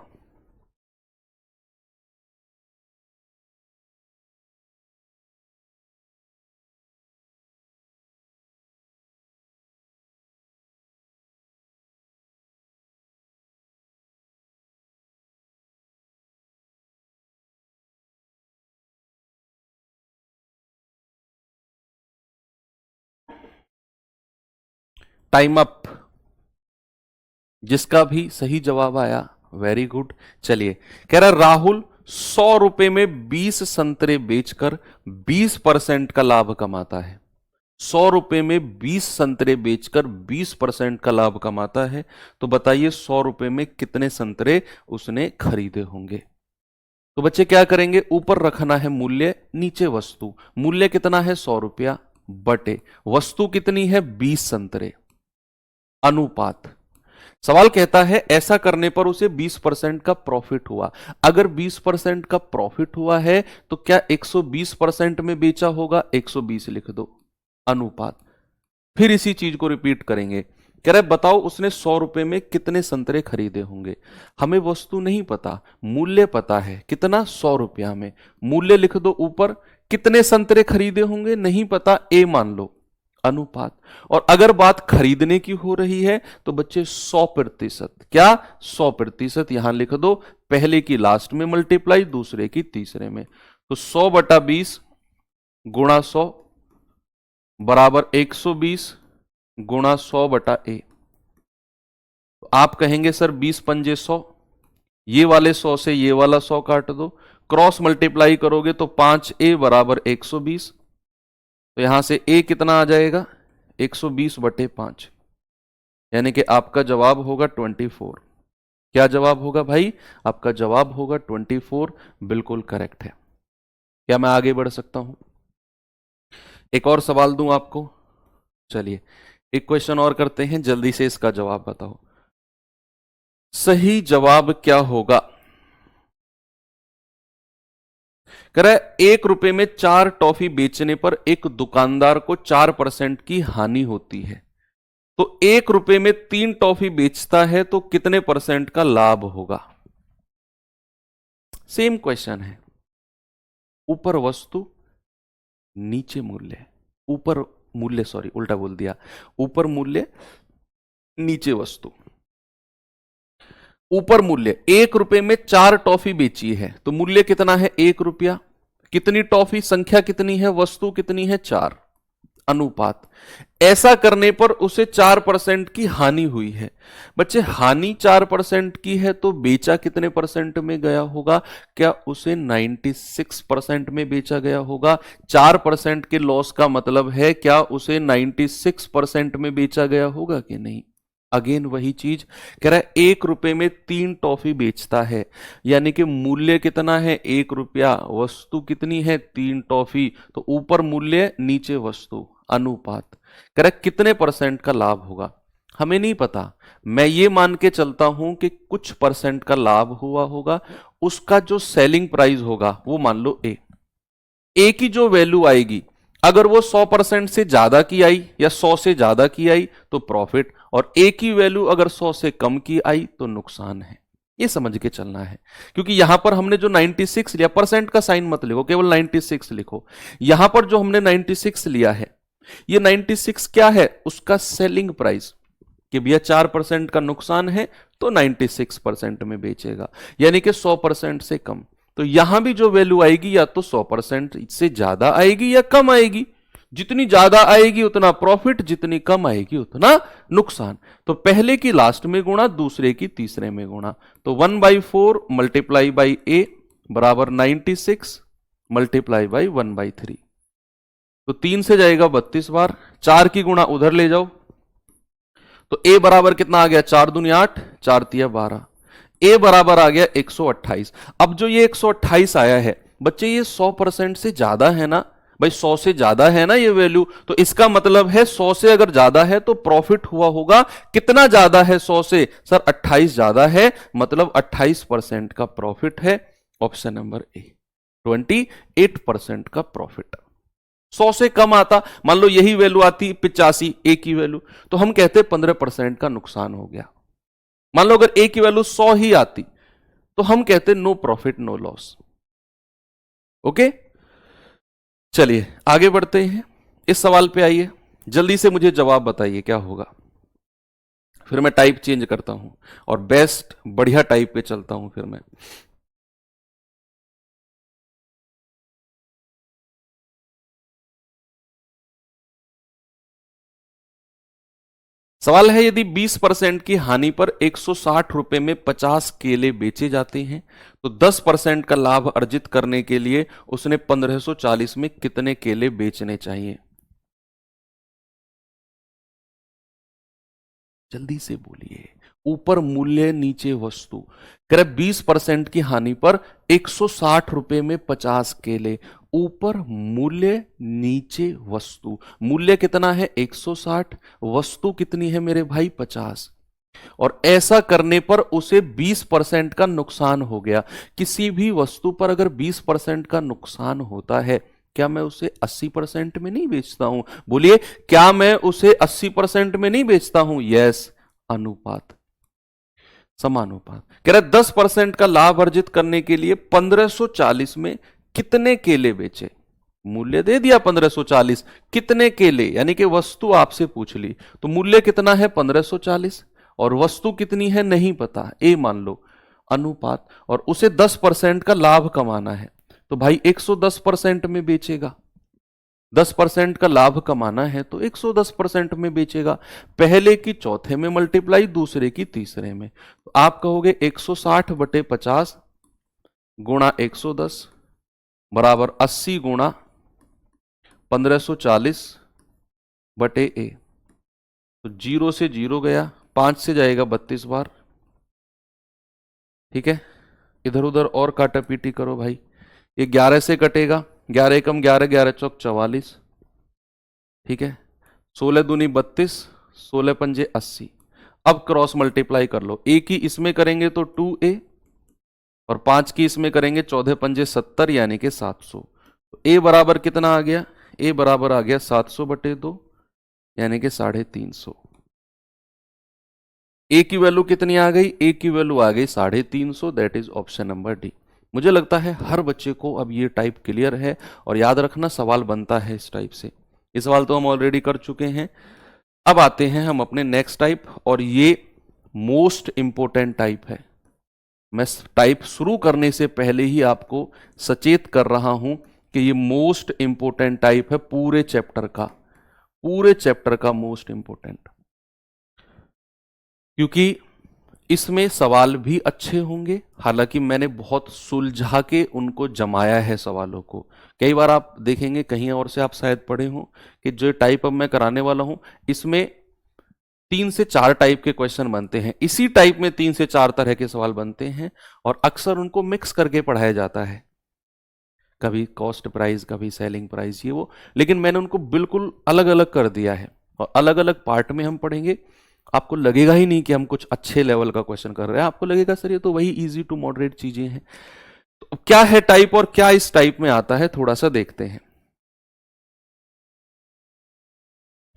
Time up. जिसका भी सही जवाब आया वेरी गुड। चलिए, कह रहा राहुल 100 रुपए में 20 संतरे बेचकर 20% का लाभ कमाता है। 100 रुपए में 20 संतरे बेचकर 20% का लाभ कमाता है, तो बताइए 100 रुपए में कितने संतरे उसने खरीदे होंगे। तो बच्चे क्या करेंगे, ऊपर रखना है मूल्य, नीचे वस्तु। मूल्य कितना है 100 रुपया, बटे वस्तु कितनी है 20 संतरे, अनुपात। सवाल कहता है ऐसा करने पर उसे 20% का प्रॉफिट हुआ। अगर 20% का प्रॉफिट हुआ है तो क्या 120% में बेचा होगा, 120 लिख दो, अनुपात। फिर इसी चीज को रिपीट करेंगे, कह रहे बताओ उसने 100 रुपए में कितने संतरे खरीदे होंगे। हमें वस्तु नहीं पता, मूल्य पता है, कितना 100 रुपया में, मूल्य लिख दो ऊपर, कितने संतरे खरीदे होंगे नहीं पता, ए मान लो, अनुपात। और अगर बात खरीदने की हो रही है तो बच्चे 100%, क्या 100% यहां लिख दो, पहले की लास्ट में मल्टीप्लाई, दूसरे की तीसरे में। तो 100/20 गुणा 100 बराबर 120 गुणा 100/a। तो आप कहेंगे सर 20 पंजे 100, ये वाले 100 से ये वाला 100 काट दो, क्रॉस मल्टीप्लाई करोगे तो 5a बराबर 120। तो यहां से a कितना आ जाएगा 120/5, यानी कि आपका जवाब होगा 24। क्या जवाब होगा भाई, आपका जवाब होगा 24, बिल्कुल करेक्ट है। क्या मैं आगे बढ़ सकता हूं, एक और सवाल दूं आपको। चलिए एक क्वेश्चन और करते हैं, जल्दी से इसका जवाब बताओ। सही जवाब क्या होगा, कह रहा है 1 रुपए में 4 टॉफी बेचने पर एक दुकानदार को 4% की हानि होती है, तो 1 रुपए में 3 टॉफी बेचता है तो कितने परसेंट का लाभ होगा। सेम क्वेश्चन है, ऊपर वस्तु नीचे मूल्य, ऊपर मूल्य सॉरी उल्टा बोल दिया, ऊपर मूल्य नीचे वस्तु। ऊपर मूल्य 1 रुपए में 4 टॉफी बेची है, तो मूल्य कितना है 1 रुपया, कितनी टॉफी, संख्या कितनी है, वस्तु कितनी है 4, अनुपात। ऐसा करने पर उसे 4% की हानि हुई है। बच्चे हानि 4% की है तो बेचा कितने परसेंट में गया होगा, क्या उसे 96% में बेचा गया होगा। 4% के लॉस का मतलब है क्या उसे 96% में बेचा गया होगा कि नहीं। अगेन वही चीज कह रहा है 1 रुपए में 3 टॉफी बेचता है, यानी कि मूल्य कितना है 1 रुपया, वस्तु कितनी है 3 टॉफी, तो ऊपर मूल्य नीचे वस्तु, अनुपात। कह रहा है कितने परसेंट का लाभ होगा, हमें नहीं पता, मैं ये मान के चलता हूं कि कुछ परसेंट का लाभ हुआ होगा, उसका जो सेलिंग प्राइस होगा वो मान लो ए, ए की जो वैल्यू आएगी अगर वो 100% से ज्यादा की आई या 100 से ज्यादा की आई तो प्रॉफिट, और ए की वैल्यू अगर 100 से कम की आई तो नुकसान है। ये समझ के चलना है, क्योंकि यहां पर हमने जो 96 लिया, परसेंट का साइन मत लिखो, केवल 96 लिखो। यहां पर जो हमने 96 लिया है, ये 96 क्या है, उसका सेलिंग प्राइस, कि भैया 4% का नुकसान है तो 96% में बेचेगा, यानी कि 100% से कम। तो यहां भी जो वैल्यू आएगी या तो 100% से ज्यादा आएगी या कम आएगी। जितनी ज्यादा आएगी उतना प्रॉफिट, जितनी कम आएगी उतना नुकसान। तो पहले की लास्ट में गुणा, दूसरे की तीसरे में गुणा। तो 1/4 मल्टीप्लाई बाई ए बराबर 96 मल्टीप्लाई बाई 1/3। तो 3 से जाएगा 32 बार, 4 की गुणा उधर ले जाओ तो ए बराबर कितना आ गया, 4 दूनी 8, 4 तिया 12। ए बराबर आ गया 128। अब जो ये 128 आया है बच्चे, ये 100% से ज्यादा है ना भाई, 100 से ज्यादा है ना ये वैल्यू, तो इसका मतलब है 100 से अगर ज्यादा है तो प्रॉफिट हुआ होगा। कितना ज्यादा है 100 से, सर 28 ज्यादा है, मतलब 28% का प्रॉफिट है। ऑप्शन नंबर ए, 28% का प्रॉफिट। 100 से कम आता, मान लो यही वैल्यू आती 85 ए की वैल्यू, तो हम कहते 15% का नुकसान हो गया। मान लो अगर ए की वैल्यू 100 ही आती तो हम कहते no profit no loss. Okay, चलिए आगे बढ़ते हैं। इस सवाल पे आइए, जल्दी से मुझे जवाब बताइए क्या होगा, फिर मैं टाइप चेंज करता हूं और बेस्ट बढ़िया टाइप पे चलता हूं फिर मैं। सवाल है, यदि 20% की हानि पर 160 रुपए में 50 केले बेचे जाते हैं तो 10% का लाभ अर्जित करने के लिए उसने 1540 में कितने केले बेचने चाहिए। जल्दी से बोलिए, ऊपर मूल्य नीचे वस्तु, करें 20% की हानि पर 160 रुपए में 50 केले, ऊपर मूल्य नीचे वस्तु। मूल्य कितना है 160, वस्तु कितनी है मेरे भाई 50, और ऐसा करने पर उसे 20% का नुकसान हो गया। किसी भी वस्तु पर अगर 20% का नुकसान होता है, क्या मैं उसे 80% में नहीं बेचता हूं, बोलिए क्या मैं उसे 80% में नहीं बेचता हूं। यस, अनुपात, समानुपात। कह रहा 10% का लाभ अर्जित करने के लिए 1540 में कितने केले बेचे। मूल्य दे दिया 1540, कितने केले, यानी कि वस्तु आपसे पूछ ली, तो मूल्य कितना है 1540 और वस्तु कितनी है नहीं पता, ए मान लो, अनुपात, और उसे 10% का लाभ कमाना है तो भाई 110% में बेचेगा। 10% का लाभ कमाना है तो 110% में बेचेगा। पहले की चौथे में मल्टीप्लाई, दूसरे की तीसरे में, तो आप कहोगे 160 बटे 50 गुणा 110 बराबर 80 गुणा 1540 बटे ए। तो 0 से 0 गया, 5 से जाएगा 32 बार, ठीक है। इधर उधर और काटा पीटी करो भाई, ये 11 से कटेगा, 11 कम 11, 11 चौक 44, ठीक है। 16 दूनी 32, 16 पंजे 80। अब क्रॉस मल्टीप्लाई कर लो, ए की इसमें करेंगे तो 2a और 5 की इसमें करेंगे 14 पंजे 70 यानी कि 700। तो ए बराबर कितना आ गया, ए बराबर आ गया 700 बटे 2 यानी कि 350। ए की वैल्यू कितनी आ गई, ए की वैल्यू आ गई 350, that is option number D. मुझे लगता है हर बच्चे को अब ये टाइप क्लियर है, और याद रखना सवाल बनता है इस टाइप से। ये सवाल तो हम ऑलरेडी कर चुके हैं। अब आते हैं हम अपने नेक्स्ट टाइप, और ये मोस्ट इंपोर्टेंट टाइप है। मैं टाइप शुरू करने से पहले ही आपको सचेत कर रहा हूं कि ये मोस्ट इंपोर्टेंट टाइप है पूरे चैप्टर का, पूरे चैप्टर का मोस्ट इंपोर्टेंट, क्योंकि इसमें सवाल भी अच्छे होंगे। हालांकि मैंने बहुत सुलझा के उनको जमाया है सवालों को। कई बार आप देखेंगे कहीं और से आप शायद पढ़े हो कि जो टाइप अब मैं कराने वाला हूं इसमें 3 से 4 टाइप के क्वेश्चन बनते हैं, इसी टाइप में 3 से 4 तरह के सवाल बनते हैं, और अक्सर उनको मिक्स करके पढ़ाया जाता है, कभी कॉस्ट प्राइस, कभी सेलिंग प्राइस, ये वो। लेकिन मैंने उनको बिल्कुल अलग अलग कर दिया है, और अलग अलग पार्ट में हम पढ़ेंगे। आपको लगेगा ही नहीं कि हम कुछ अच्छे लेवल का क्वेश्चन कर रहे हैं, आपको लगेगा सर ये तो वही इजी टू मॉडरेट चीजें हैं। तो क्या है टाइप और क्या इस टाइप में आता है, थोड़ा सा देखते हैं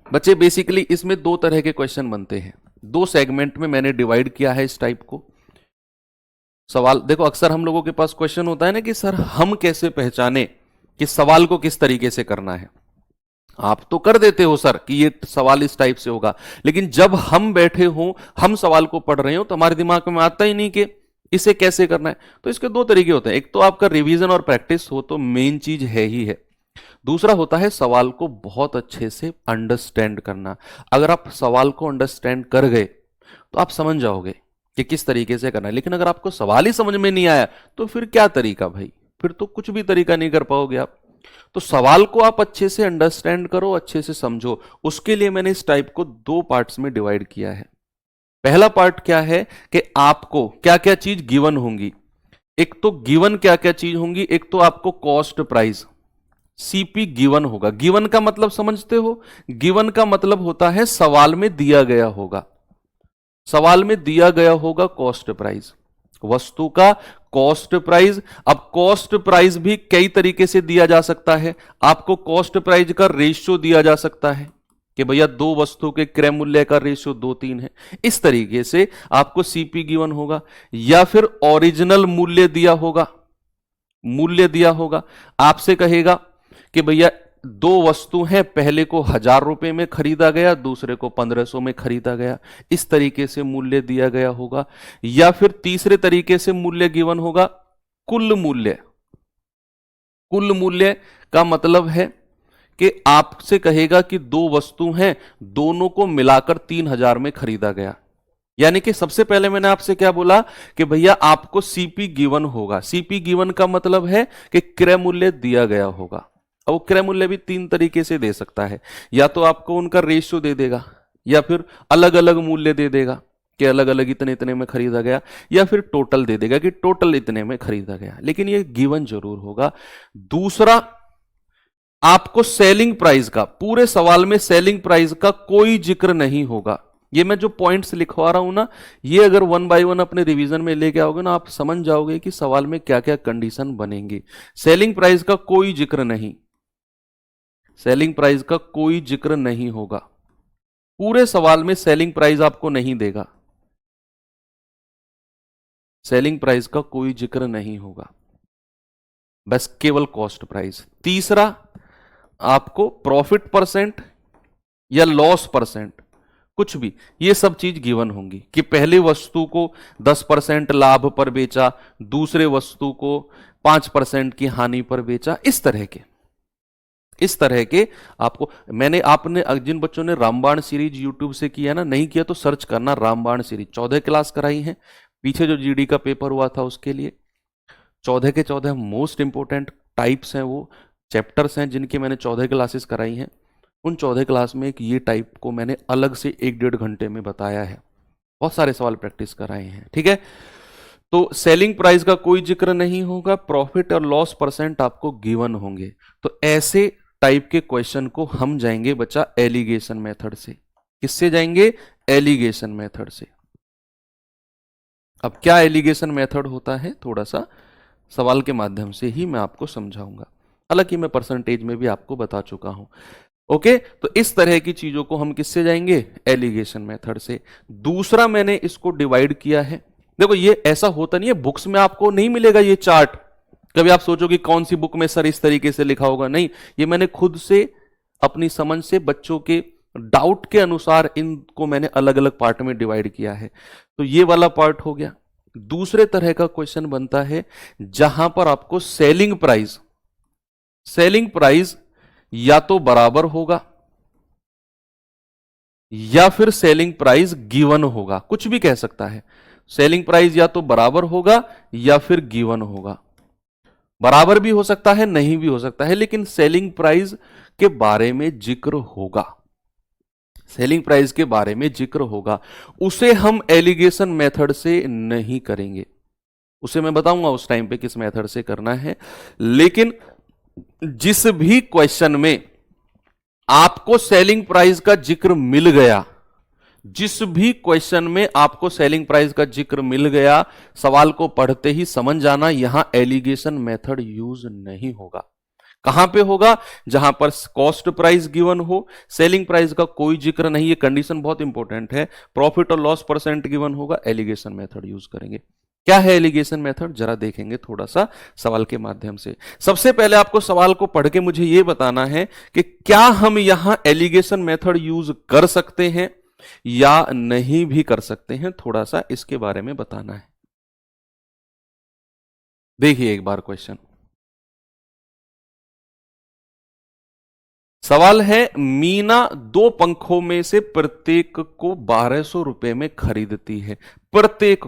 बच्चे। बेसिकली इसमें दो तरह के क्वेश्चन बनते हैं, दो सेगमेंट में मैंने डिवाइड किया है इस टाइप को। सवाल देखो, अक्सर हम लोगों के पास क्वेश्चन होता है ना कि सर हम कैसे पहचाने कि सवाल को किस तरीके से करना है। आप तो कर देते हो सर कि ये सवाल इस टाइप से होगा, लेकिन जब हम बैठे हों, हम सवाल को पढ़ रहे हो, तो हमारे दिमाग में आता ही नहीं कि इसे कैसे करना है। तो इसके दो तरीके होते हैं, एक तो आपका रिवीजन और प्रैक्टिस हो तो मेन चीज है ही है, दूसरा होता है सवाल को बहुत अच्छे से अंडरस्टैंड करना। अगर आप सवाल को अंडरस्टैंड कर गए तो आप समझ जाओगे कि किस तरीके से करना है। लेकिन अगर आपको सवाल ही समझ में नहीं आया तो फिर क्या तरीका भाई, फिर तो कुछ भी तरीका नहीं कर पाओगे आप। तो सवाल को आप अच्छे से अंडरस्टैंड करो, अच्छे से समझो, उसके लिए मैंने इस टाइप को दो पार्ट्स में डिवाइड किया है। पहला पार्ट क्या है कि आपको क्या क्या चीज गिवन होंगी। एक तो गिवन क्या क्या चीज होंगी, एक तो आपको कॉस्ट प्राइस सीपी गिवन होगा। गिवन का मतलब समझते हो, गिवन का मतलब होता है सवाल में दिया गया होगा, सवाल में दिया गया होगा कॉस्ट प्राइस, वस्तु का कॉस्ट प्राइस। अब कॉस्ट प्राइस भी कई तरीके से दिया जा सकता है। आपको कॉस्ट प्राइस का रेशियो दिया जा सकता है कि भैया दो वस्तु के क्रय मूल्य का रेशियो 2:3 है, इस तरीके से आपको सीपी गिवन होगा। या फिर ओरिजिनल मूल्य दिया होगा, मूल्य दिया होगा, आपसे कहेगा कि भैया दो वस्तु हैं, पहले को 1000 रुपए में खरीदा गया, दूसरे को 1500 में खरीदा गया, इस तरीके से मूल्य दिया गया होगा। या फिर तीसरे तरीके से मूल्य गिवन होगा कुल मूल्य। कुल मूल्य का मतलब है कि आपसे कहेगा कि दो वस्तु हैं, दोनों को मिलाकर 3000 में खरीदा गया। यानी कि सबसे पहले मैंने आपसे क्या बोला कि भैया आपको सीपी गिवन होगा। सीपी गिवन का मतलब है कि क्रय मूल्य दिया गया होगा। अब वो क्रय मूल्य भी तीन तरीके से दे सकता है, या तो आपको उनका रेशियो दे देगा, या फिर अलग अलग मूल्य दे देगा कि अलग अलग इतने इतने में खरीदा गया, या फिर टोटल दे देगा कि टोटल इतने में खरीदा गया, लेकिन ये गिवन जरूर होगा। दूसरा, आपको सेलिंग प्राइस का, पूरे सवाल में सेलिंग प्राइस का कोई जिक्र नहीं होगा। ये मैं जो पॉइंट्स लिखवा रहा हूं ना, ये अगर 1 बाय 1 अपने रिवीजन में लेके आओगे ना, आप समझ जाओगे कि सवाल में क्या क्या कंडीशन बनेंगी। सेलिंग प्राइस का कोई जिक्र नहीं, सेलिंग प्राइस का कोई जिक्र नहीं होगा। पूरे सवाल में सेलिंग प्राइस आपको नहीं देगा, सेलिंग प्राइस का कोई जिक्र नहीं होगा, बस केवल कॉस्ट प्राइस। तीसरा, आपको प्रॉफिट परसेंट या लॉस परसेंट, कुछ भी, ये सब चीज गिवन होंगी कि पहले वस्तु को 10% लाभ पर बेचा, दूसरे वस्तु को 5% की हानि पर बेचा, इस तरह के आपको मैंने, आपने जिन बच्चों ने रामबाण सीरीज यूट्यूब से किया ना, नहीं किया तो सर्च करना रामबाण सीरीज, 14 क्लास कराई है। पीछे जो जीडी का पेपर हुआ था उसके लिए 14 के 14 मोस्ट इंपोर्टेंट टाइप्स हैं, वो चैप्टर्स हैं जिनकी मैंने 14 क्लासेस कराई हैं। उन 14 क्लास में एक ये टाइप को मैंने अलग से 1-1.5 घंटे में बताया है, बहुत सारे सवाल प्रैक्टिस कराए हैं, ठीक है। तो सेलिंग प्राइस का कोई जिक्र नहीं होगा, प्रॉफिट और लॉस परसेंट आपको गिवन होंगे। तो ऐसे टाइप के क्वेश्चन को हम जाएंगे बच्चा एलिगेशन मेथड से। किससे जाएंगे? एलिगेशन मेथड से। अब क्या एलिगेशन मेथड होता है, थोड़ा सा सवाल के माध्यम से ही मैं आपको समझाऊंगा, हालांकि मैं परसेंटेज में भी आपको बता चुका हूं। ओके, तो इस तरह की चीजों को हम किससे जाएंगे? एलिगेशन मेथड से। दूसरा, मैंने इसको डिवाइड किया है। देखो, ये ऐसा होता नहीं है, बुक्स में आपको नहीं मिलेगा ये चार्ट। कभी आप सोचो कि कौन सी बुक में सर इस तरीके से लिखा होगा, नहीं, ये मैंने खुद से अपनी समझ से बच्चों के डाउट के अनुसार इनको मैंने अलग अलग पार्ट में डिवाइड किया है। तो ये वाला पार्ट हो गया। दूसरे तरह का क्वेश्चन बनता है जहां पर आपको सेलिंग प्राइस या तो बराबर होगा या फिर सेलिंग प्राइस गिवन होगा, कुछ भी कह सकता है। सेलिंग प्राइस या तो बराबर होगा या फिर गिवन होगा। बराबर भी हो सकता है, नहीं भी हो सकता है, लेकिन सेलिंग प्राइस के बारे में जिक्र होगा, सेलिंग प्राइस के बारे में जिक्र होगा। उसे हम एलिगेशन मेथड से नहीं करेंगे, उसे मैं बताऊंगा उस टाइम पे किस मेथड से करना है। लेकिन जिस भी क्वेश्चन में आपको सेलिंग प्राइस का जिक्र मिल गया जिस भी क्वेश्चन में आपको सेलिंग प्राइस का जिक्र मिल गया, सवाल को पढ़ते ही समझ जाना यहां एलिगेशन मेथड यूज नहीं होगा। कहां पे होगा? जहां पर कॉस्ट प्राइस गिवन हो, सेलिंग प्राइस का कोई जिक्र नहीं, ये कंडीशन बहुत इंपॉर्टेंट है, प्रॉफिट और लॉस परसेंट गिवन होगा, एलिगेशन मेथड यूज करेंगे। क्या है एलिगेशन मेथड, जरा देखेंगे थोड़ा सा सवाल के माध्यम से। सबसे पहले आपको सवाल को पढ़ के मुझे यह बताना है कि क्या हम यहां एलिगेशन मेथड यूज कर सकते हैं या नहीं भी कर सकते हैं, थोड़ा सा इसके बारे में बताना है। देखिए एक बार क्वेश्चन, सवाल है मीना दो पंखों में से प्रत्येक को 1200 रुपए में खरीदती है। प्रत्येक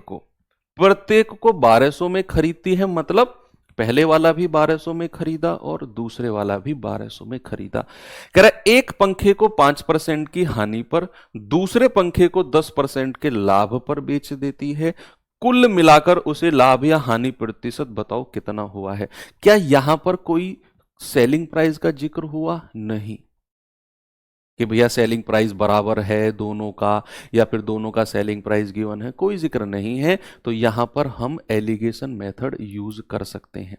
को 1200 में खरीदती है, मतलब पहले वाला भी 1200 में खरीदा और दूसरे वाला भी 1200 में खरीदा। कह रहा है एक पंखे को 5% की हानि पर, दूसरे पंखे को 10% के लाभ पर बेच देती है। कुल मिलाकर उसे लाभ या हानि प्रतिशत बताओ कितना हुआ है। क्या यहां पर कोई सेलिंग प्राइस का जिक्र हुआ? नहीं कि भैया सेलिंग प्राइस बराबर है दोनों का, या फिर दोनों का सेलिंग प्राइस गिवन है, कोई जिक्र नहीं है। तो यहां पर हम एलिगेशन मेथड यूज कर सकते हैं।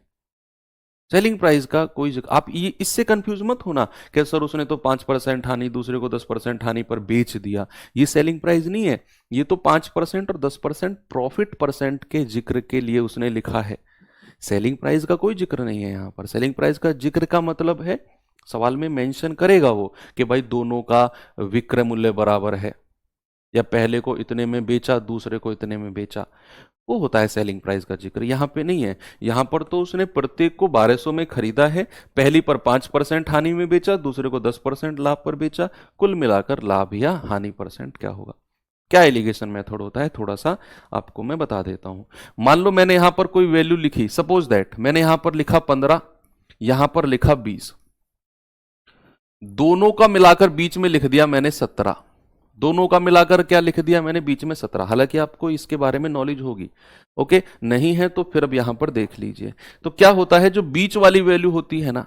सेलिंग प्राइस का कोई जिक्र, आप ये इससे कंफ्यूज मत होना कि सर उसने तो 5% हानि, दूसरे को 10% हानि पर बेच दिया, ये सेलिंग प्राइस नहीं है। ये तो 5% और 10% प्रॉफिट परसेंट के जिक्र के लिए उसने लिखा है। सेलिंग प्राइस का कोई जिक्र नहीं है यहां पर। सेलिंग प्राइस का जिक्र का मतलब है सवाल में मेंशन करेगा वो कि भाई दोनों का विक्रय मूल्य बराबर है, या पहले को इतने में बेचा दूसरे को इतने में बेचा, वो होता है सेलिंग प्राइस का जिक्र। यहां पे नहीं है। यहां पर तो उसने प्रत्येक को 1200 में खरीदा है, पहली पर 5% हानि में बेचा, दूसरे को 10% लाभ पर बेचा, कुल मिलाकर लाभ या हानि परसेंट क्या होगा। क्या एलिगेशन मेथड होता है थोड़ा सा आपको मैं बता देता हूं। मान लो मैंने यहां पर कोई वैल्यू लिखी, सपोज दैट मैंने यहां पर लिखा 15, यहां पर लिखा 20, दोनों का मिलाकर बीच में लिख दिया मैंने 17। दोनों का मिलाकर क्या लिख दिया मैंने बीच में 17। हालांकि आपको इसके बारे में नॉलेज होगी, ओके, नहीं है तो फिर अब यहां पर देख लीजिए। तो क्या होता है, जो बीच वाली वैल्यू होती है ना,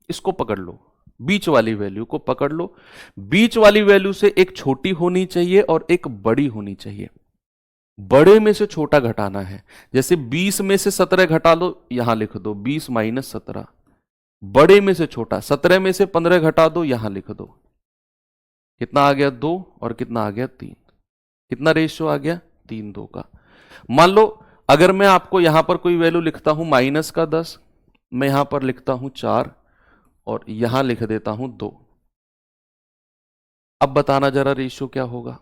इसको पकड़ लो, बीच वाली वैल्यू को पकड़ लो। बीच वाली वैल्यू से एक छोटी होनी चाहिए और एक बड़ी होनी चाहिए। बड़े में से छोटा घटाना है, जैसे 20 में से 17 घटा लो, यहां लिख दो 20 माइनस 17। बड़े में से छोटा 17 में से 15 घटा दो, यहां लिख दो कितना आ गया 2 और कितना आ गया 3। कितना रेशियो आ गया 3:2 का। मान लो अगर मैं आपको यहां पर कोई वैल्यू लिखता हूं माइनस का 10, मैं यहां पर लिखता हूं 4 और यहां लिख देता हूं 2। अब बताना जरा रेशियो क्या होगा,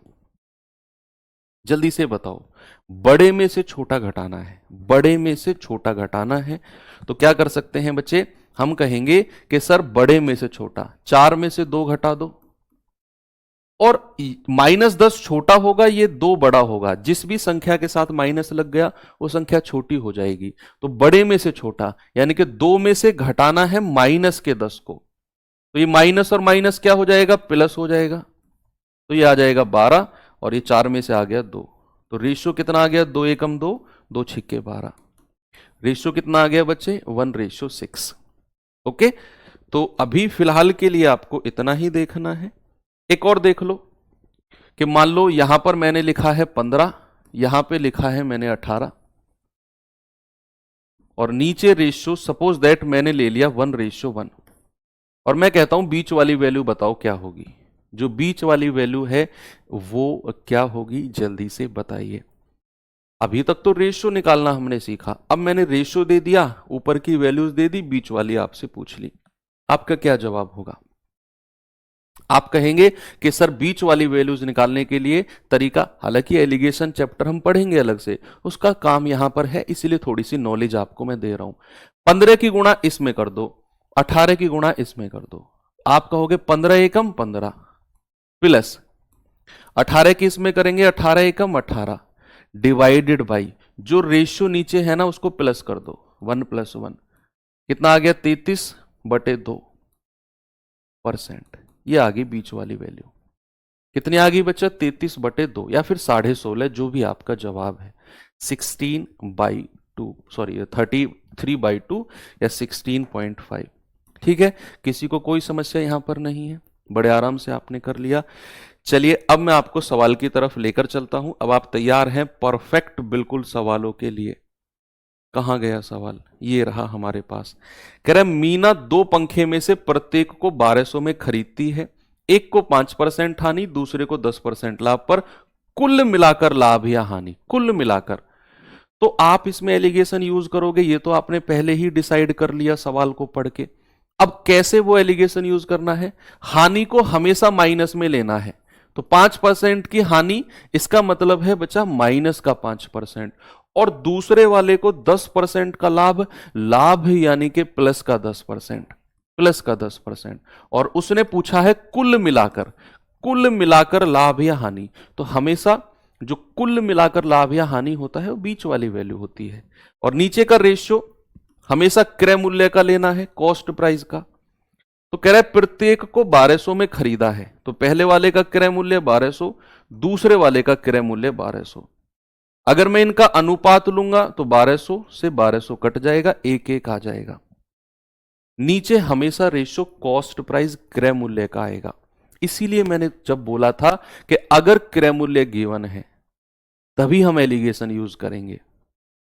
जल्दी से बताओ। बड़े में से छोटा घटाना है, बड़े में से छोटा घटाना है। तो क्या कर सकते हैं बच्चे, हम कहेंगे कि सर बड़े में से छोटा 4 में से 2 घटा दो, और -10 छोटा होगा, ये 2 बड़ा होगा। जिस भी संख्या के साथ माइनस लग गया वो संख्या छोटी हो जाएगी। तो बड़े में से छोटा यानी कि 2 में से घटाना है माइनस के 10 को, तो ये माइनस और माइनस क्या हो जाएगा, प्लस हो जाएगा। तो ये आ जाएगा 12 और ये 4 में से आ गया 2। तो रेशियो कितना आ गया, 2 एकम 2, 2 छिक्के 12। रेशियो कितना आ गया बच्चे, 1:6। ओके, तो अभी फिलहाल के लिए आपको इतना ही देखना है। एक और देख लो कि मान लो यहां पर मैंने लिखा है 15, यहां पे लिखा है मैंने 18, और नीचे रेशियो सपोज दैट मैंने ले लिया 1:1, और मैं कहता हूं बीच वाली वैल्यू बताओ क्या होगी। जो बीच वाली वैल्यू है वो क्या होगी, जल्दी से बताइए। अभी तक तो रेशियो निकालना हमने सीखा, अब मैंने रेशियो दे दिया, ऊपर की वैल्यूज दे दी, बीच वाली आपसे पूछ ली, आपका क्या जवाब होगा। आप कहेंगे कि सर बीच वाली वैल्यूज निकालने के लिए तरीका, हालांकि एलिगेशन चैप्टर हम पढ़ेंगे अलग से, उसका काम यहां पर है, इसलिए थोड़ी सी नॉलेज आपको मैं दे रहा हूं। 15 की गुणा इसमें कर दो, 18 की गुणा इसमें कर दो। आप कहोगे 15 एकम 15 प्लस 18 की इसमें करेंगे, 18 एकम 18 डिवाइडेड बाई, जो रेशियो नीचे है ना उसको प्लस कर दो, 1 + 1 कितना आ गया 33/2%। ये आ गई बीच वाली वैल्यू। कितनी आ गई बच्चा, 33/2 या फिर 16.5, जो भी आपका जवाब है। 16/2 सॉरी 33/2 या 16.5। ठीक है, किसी को कोई समस्या यहां पर नहीं है। बड़े आराम से आपने कर लिया। चलिए अब मैं आपको सवाल की तरफ लेकर चलता हूं। अब आप तैयार हैं परफेक्ट बिल्कुल सवालों के लिए? कहां गया सवाल? ये रहा हमारे पास। कह रहा है मीना 2 पंखे में से प्रत्येक को 1200 में खरीदती है। एक को 5% हानि, दूसरे को 10% लाभ पर कुल मिलाकर लाभ या हानि, कुल मिलाकर। तो आप इसमें एलिगेशन यूज करोगे, ये तो आपने पहले ही डिसाइड कर लिया सवाल को पढ़ के। अब कैसे वो एलिगेशन यूज करना है? हानि को हमेशा माइनस में लेना है। तो 5% की हानि, इसका मतलब है बचा माइनस का 5%। और दूसरे वाले को 10% का लाभ, लाभ यानी कि प्लस का 10%, प्लस का 10%। और उसने पूछा है कुल मिलाकर, कुल मिलाकर लाभ या हानि। तो हमेशा जो कुल मिलाकर लाभ या हानि होता है वो बीच वाली वैल्यू होती है। और नीचे का रेशियो हमेशा क्रय मूल्य का लेना है, कॉस्ट प्राइस का। तो कह रहा है प्रत्येक को 1200 में खरीदा है, तो पहले वाले का क्रय मूल्य 1200, दूसरे वाले का क्रय मूल्य 1200। अगर मैं इनका अनुपात लूंगा तो 1200 से 1200 कट जाएगा, 1-1 आ जाएगा। नीचे हमेशा रेशियो कॉस्ट प्राइस क्रय मूल्य का आएगा। इसीलिए मैंने जब बोला था कि अगर क्रय मूल्य गिवन है तभी हम एलिगेशन यूज करेंगे।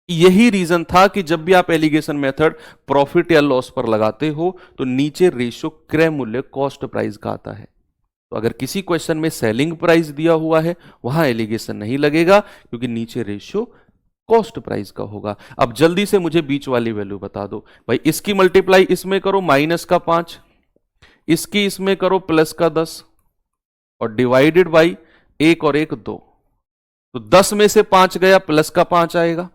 यही रीजन था कि जब भी आप एलिगेशन मेथड प्रॉफिट या लॉस पर लगाते हो तो नीचे रेशियो क्रय मूल्य कॉस्ट प्राइस का आता है। तो अगर किसी क्वेश्चन में सेलिंग प्राइस दिया हुआ है वहां एलिगेशन नहीं लगेगा, क्योंकि नीचे रेशियो कॉस्ट प्राइस का होगा। अब जल्दी से मुझे बीच वाली वैल्यू बता दो भाई। इसकी मल्टीप्लाई इसमें करो माइनस का 5, इसकी इसमें करो प्लस का 10, और डिवाइडेड बाई 1 और 1 2। तो 10 में से 5 गया, प्लस का 5 आएगा,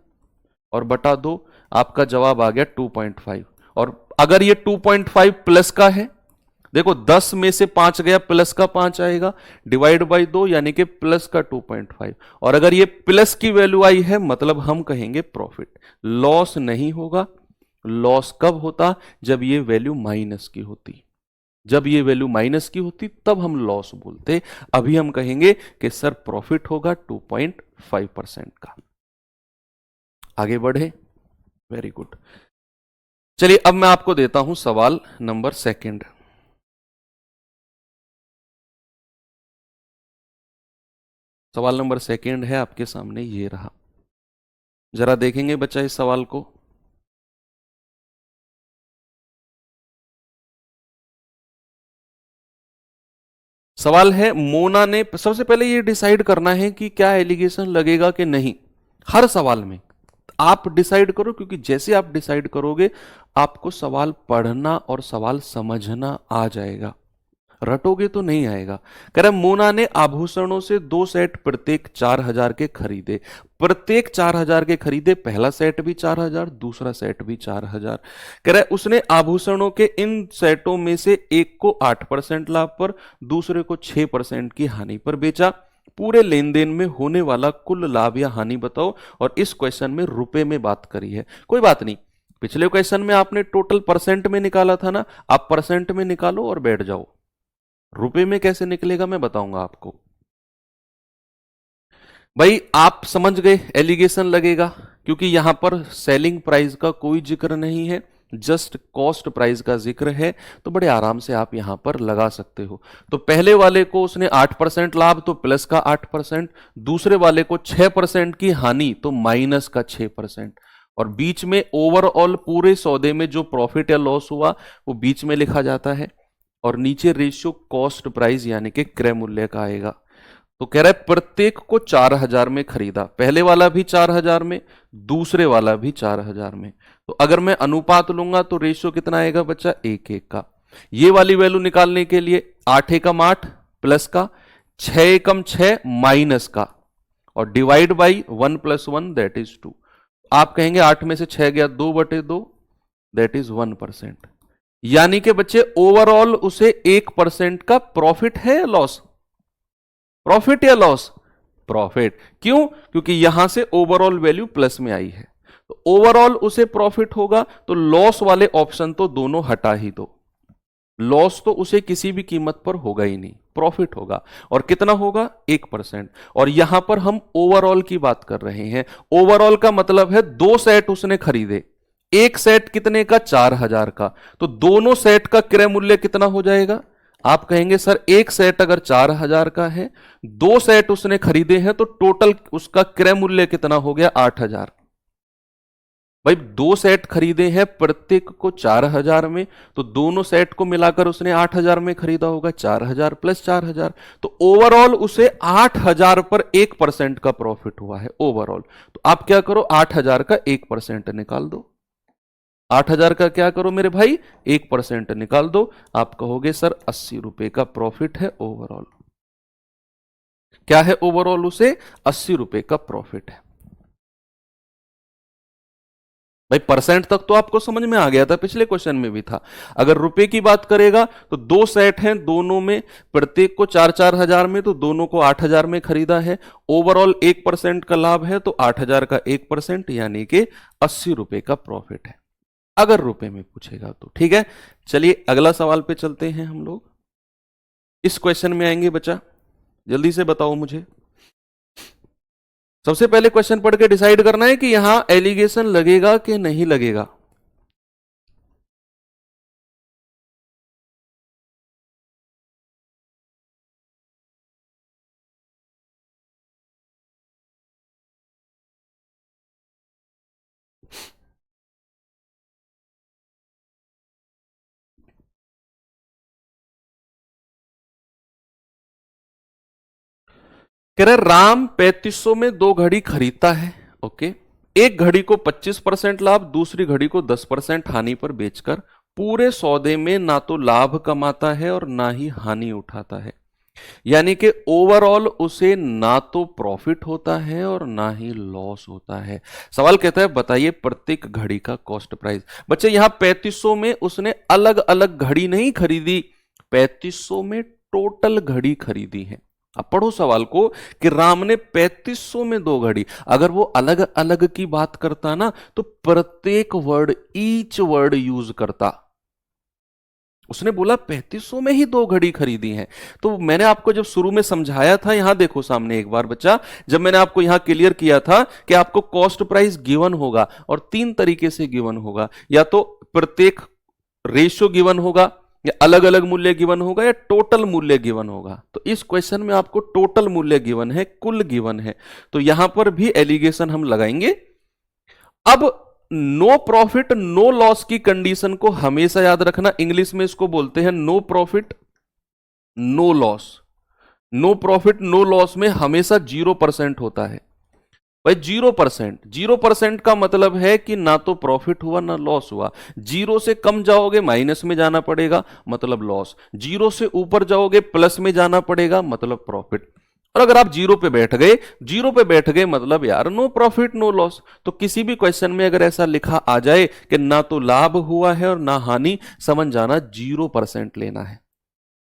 और बटा 2, आपका जवाब आ गया 2.5। और अगर ये 2.5 प्लस का है, देखो 10 में से 5 गया, प्लस का 5 आएगा, डिवाइड बाई 2 यानी कि प्लस का 2.5। और अगर ये प्लस की वैल्यू आई है मतलब हम कहेंगे प्रॉफिट। लॉस नहीं होगा। लॉस कब होता? जब ये वैल्यू माइनस की होती। जब ये वैल्यू माइनस की होती तब हम लॉस बोलते। अभी हम कहेंगे कि सर प्रॉफिट होगा 2.5% का। आगे बढ़े। Very good. चलिए अब मैं आपको देता हूं सवाल नंबर 2। सवाल नंबर 2 है आपके सामने, ये रहा। जरा देखेंगे बच्चा इस सवाल को। सवाल है मोना ने, सबसे पहले ये डिसाइड करना है कि क्या एलिगेशन लगेगा कि नहीं। हर सवाल में आप डिसाइड करो, क्योंकि जैसे आप डिसाइड करोगे आपको सवाल पढ़ना और सवाल समझना आ जाएगा। रटोगे तो नहीं आएगा। कह रहा मोना ने आभूषणों से 2 सेट प्रत्येक 4000 के खरीदे। प्रत्येक 4000 के खरीदे, पहला सेट भी 4000, दूसरा सेट भी 4000। कह रहा है उसने आभूषणों के इन सेटों में से एक को 8% लाभ पर, दूसरे को 6% की हानि पर बेचा। पूरे लेन देन में होने वाला कुल लाभ या हानि बताओ। और इस क्वेश्चन में रुपए में बात करी है। कोई बात नहीं, पिछले क्वेश्चन में आपने टोटल परसेंट में निकाला था ना, आप परसेंट में निकालो और बैठ जाओ। रुपए में कैसे निकलेगा मैं बताऊंगा आपको। भाई आप समझ गए एलिगेशन लगेगा, क्योंकि यहां पर सेलिंग प्राइस का कोई जिक्र नहीं है, जस्ट कॉस्ट प्राइस का जिक्र है। तो बड़े आराम से आप यहां पर लगा सकते हो। तो पहले वाले को उसने 8% लाभ, तो प्लस का 8%, दूसरे वाले को 6% की हानि, तो माइनस का 6%। और बीच में ओवरऑल पूरे सौदे में जो प्रॉफिट या लॉस हुआ वो बीच में लिखा जाता है। और नीचे रेशियो कॉस्ट प्राइस यानी कि क्रय मूल्य का आएगा। तो कह रहा है प्रत्येक को 4000 में खरीदा, पहले वाला भी 4000 में, दूसरे वाला भी 4000 में। तो अगर मैं अनुपात लूंगा तो रेशियो कितना आएगा बच्चा? 1-1 का। ये वाली वैल्यू निकालने के लिए 8 एकम 8 प्लस का, 6 एकम 6 माइनस का, और डिवाइड बाई 1 + 1 दैट इज 2। आप कहेंगे 8 में से 6 गया, 2/2 दैट इज 1%। यानी कि बच्चे ओवरऑल उसे 1% का प्रॉफिट है या लॉस? प्रॉफिट या लॉस? प्रॉफिट। क्यों? क्योंकि यहां से ओवरऑल वैल्यू प्लस में आई है, तो ओवरऑल उसे प्रॉफिट होगा। तो लॉस वाले ऑप्शन तो दोनों हटा ही दो। लॉस तो उसे किसी भी कीमत पर होगा ही नहीं, प्रॉफिट होगा। और कितना होगा? 1%। और यहां पर हम ओवरऑल की बात कर रहे हैं। ओवरऑल का मतलब है 2 सेट उसने खरीदे, एक सेट कितने का? 4000 का। तो दोनों सेट का क्रय मूल्य कितना हो जाएगा? आप कहेंगे सर एक सेट अगर 4,000 का है, 2 सेट उसने खरीदे हैं, तो टोटल उसका क्रय मूल्य कितना हो गया? 8,000। भाई 2 सेट खरीदे हैं, प्रत्येक को 4,000 में, तो दोनों सेट को मिलाकर उसने 8,000 में खरीदा होगा। 4,000 प्लस 4,000, तो ओवरऑल उसे 8,000 पर 1% का प्रॉफिट हुआ है ओवरऑल। तो आप क्या करो, 8,000 का 1% निकाल दो। 8,000 का क्या करो मेरे भाई? 1% निकाल दो। आप कहोगे सर 80 रुपए का प्रॉफिट है ओवरऑल। क्या है ओवरऑल? उसे 80 रुपए का प्रॉफिट है। भाई परसेंट तक तो आपको समझ में आ गया था, पिछले क्वेश्चन में भी था। अगर रुपए की बात करेगा तो 2 सेट हैं, दोनों में प्रत्येक को 4-4 हजार में, तो दोनों को 8,000 में खरीदा है। ओवरऑल 1% का लाभ है, तो 8,000 का 1% यानी कि 80 रुपए का प्रॉफिट है, अगर रुपए में पूछेगा तो। ठीक है, चलिए अगला सवाल पे चलते हैं हम लोग। इस क्वेश्चन में आएंगे बच्चा, जल्दी से बताओ मुझे। सबसे पहले क्वेश्चन पढ़ के डिसाइड करना है कि यहां एलिगेशन लगेगा कि नहीं लगेगा। कह रहे राम 3500 में 2 घड़ी खरीदता है। ओके, एक घड़ी को 25% लाभ, दूसरी घड़ी को 10% हानि पर बेचकर पूरे सौदे में ना तो लाभ कमाता है और ना ही हानि उठाता है। यानी कि ओवरऑल उसे ना तो प्रॉफिट होता है और ना ही लॉस होता है। सवाल कहता है बताइए प्रत्येक घड़ी का कॉस्ट प्राइस। बच्चे यहां 3500 में उसने अलग अलग घड़ी नहीं खरीदी, 3500 में टोटल घड़ी खरीदी है। अब पढ़ो सवाल को कि राम ने 3500 में 2 घड़ी, अगर वो अलग अलग की बात करता ना तो प्रत्येक वर्ड, ईच वर्ड यूज करता। उसने बोला 3500 में ही 2 घड़ी खरीदी है। तो मैंने आपको जब शुरू में समझाया था, यहां देखो सामने एक बार बच्चा, जब मैंने आपको यहां क्लियर किया था कि आपको कॉस्ट प्राइस गिवन होगा और 3 तरीके से गिवन होगा, या तो प्रत्येक रेशियो गिवन होगा, या अलग अलग मूल्य गिवन होगा, या टोटल मूल्य गिवन होगा। तो इस क्वेश्चन में आपको टोटल मूल्य गिवन है, कुल गिवन है, तो यहां पर भी एलिगेशन हम लगाएंगे। अब नो प्रॉफिट नो लॉस की कंडीशन को हमेशा याद रखना। इंग्लिश में इसको बोलते हैं no profit no loss. No profit no loss में हमेशा 0% होता है। भाई 0%, 0% का मतलब है कि ना तो प्रॉफिट हुआ ना लॉस हुआ। 0 से कम जाओगे माइनस में जाना पड़ेगा, मतलब लॉस। 0 से ऊपर जाओगे प्लस में जाना पड़ेगा, मतलब प्रॉफिट। और अगर आप 0 पे बैठ गए, 0 पे बैठ गए मतलब यार नो प्रॉफिट नो लॉस। तो किसी भी क्वेश्चन में अगर ऐसा लिखा आ जाए कि ना तो लाभ हुआ है और ना हानि, समझ जाना 0% लेना है।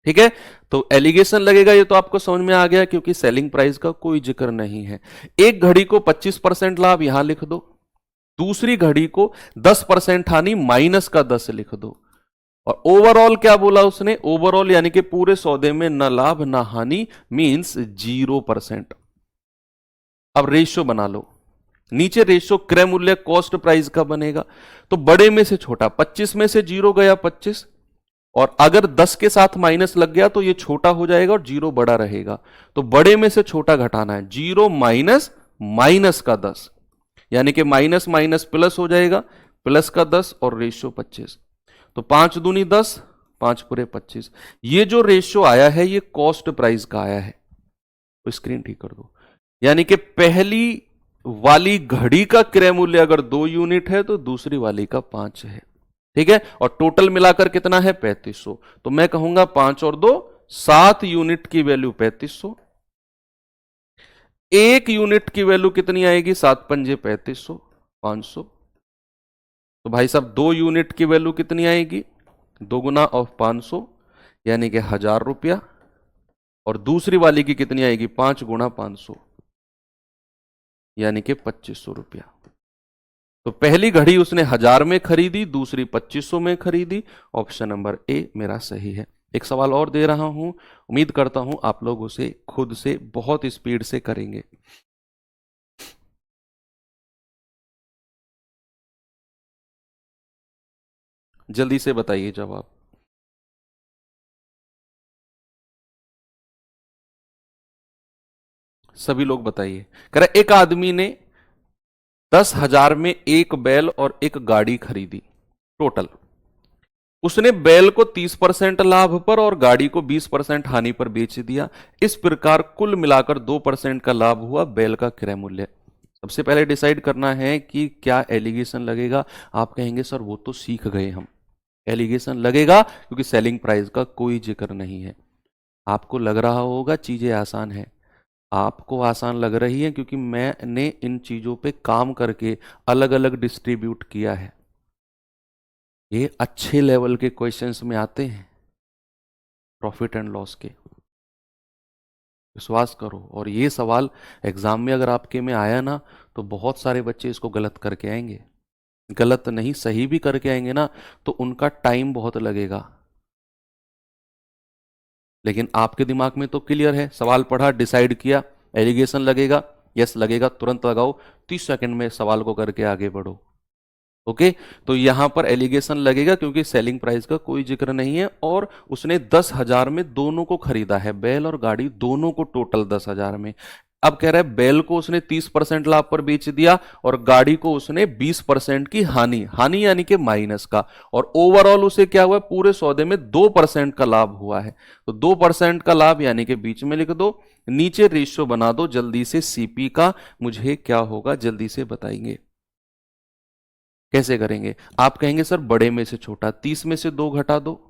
ठीक है, तो एलिगेशन लगेगा, ये तो आपको समझ में आ गया, क्योंकि सेलिंग प्राइस का कोई जिक्र नहीं है। एक घड़ी को 25% लाभ यहां लिख दो, दूसरी घड़ी को 10% हानि, माइनस का 10 लिख दो। और ओवरऑल क्या बोला उसने? ओवरऑल यानी कि पूरे सौदे में ना लाभ ना हानि, मींस 0%। अब रेशियो बना लो, नीचे रेशियो क्रय मूल्य कॉस्ट प्राइस का बनेगा। तो बड़े में से छोटा, 25 में से 0 गया 25, और अगर 10 के साथ माइनस लग गया तो ये छोटा हो जाएगा और 0 बड़ा रहेगा। तो बड़े में से छोटा घटाना है, 0 माइनस माइनस का 10, यानी कि माइनस माइनस प्लस हो जाएगा, प्लस का 10 और रेशियो 25। तो 5 दूनी 10, 5 पूरे 25। ये जो रेशियो आया है ये कॉस्ट प्राइस का आया है। तो स्क्रीन ठीक कर दो। यानी कि पहली वाली घड़ी का क्रय मूल्य अगर 2 यूनिट है तो दूसरी वाली का 5 है। ठीक है, और टोटल मिलाकर कितना है? 3500। तो मैं कहूंगा 5 और 2 7 यूनिट की वैल्यू 3500। 1 यूनिट की वैल्यू कितनी आएगी? 7 पंजे 3500, 500। तो भाई साहब 2 यूनिट की वैल्यू कितनी आएगी? 2 गुना ऑफ 500 यानी कि 1,000 रुपया। और दूसरी वाली की कितनी आएगी? 5 गुना 500 यानी कि 2500 रुपया। तो पहली घड़ी उसने 1,000 में खरीदी, दूसरी 2500 में खरीदी। ऑप्शन नंबर ए मेरा सही है। एक सवाल और दे रहा हूं, उम्मीद करता हूं आप लोग उसे खुद से बहुत स्पीड से करेंगे। जल्दी से बताइए जवाब। सभी लोग बताइए। कह रहा एक आदमी ने 10,000 में एक बैल और एक गाड़ी खरीदी टोटल। उसने बैल को 30% लाभ पर और गाड़ी को 20% हानि पर बेच दिया। इस प्रकार कुल मिलाकर 2% का लाभ हुआ। बैल का क्रय मूल्य। सबसे पहले डिसाइड करना है कि क्या एलिगेशन लगेगा। आप कहेंगे सर वो तो सीख गए हम, एलिगेशन लगेगा क्योंकि सेलिंग प्राइस का कोई जिक्र नहीं है। आपको लग रहा होगा चीजें आसान है, आपको आसान लग रही है क्योंकि मैंने इन चीजों पे काम करके अलग अलग डिस्ट्रीब्यूट किया है। ये अच्छे लेवल के क्वेश्चंस में आते हैं, प्रॉफिट एंड लॉस के, विश्वास करो। और ये सवाल एग्जाम में अगर आपके में आया ना तो बहुत सारे बच्चे इसको गलत करके आएंगे, गलत नहीं सही भी करके आएंगे ना तो उनका टाइम बहुत लगेगा। लेकिन आपके दिमाग में तो क्लियर है, सवाल पढ़ा, डिसाइड किया, एलिगेशन लगेगा, यस लगेगा, तुरंत लगाओ, 30 सेकंड में सवाल को करके आगे बढ़ो। ओके, तो यहां पर एलिगेशन लगेगा क्योंकि सेलिंग प्राइस का कोई जिक्र नहीं है और उसने 10,000 में दोनों को खरीदा है, बैल और गाड़ी दोनों को टोटल 10,000 में। अब कह रहा है बैल को उसने 30% लाभ पर बेच दिया और गाड़ी को उसने 20% की हानि, हानि यानी कि माइनस का, और ओवरऑल उसे क्या हुआ, पूरे सौदे में 2% का लाभ हुआ है। तो 2% का लाभ यानी कि बीच में लिख दो, नीचे रेशियो बना दो जल्दी से सीपी का। मुझे क्या होगा जल्दी से बताएंगे, कैसे करेंगे। आप कहेंगे सर बड़े में से छोटा, 30 में से 2 घटा दो,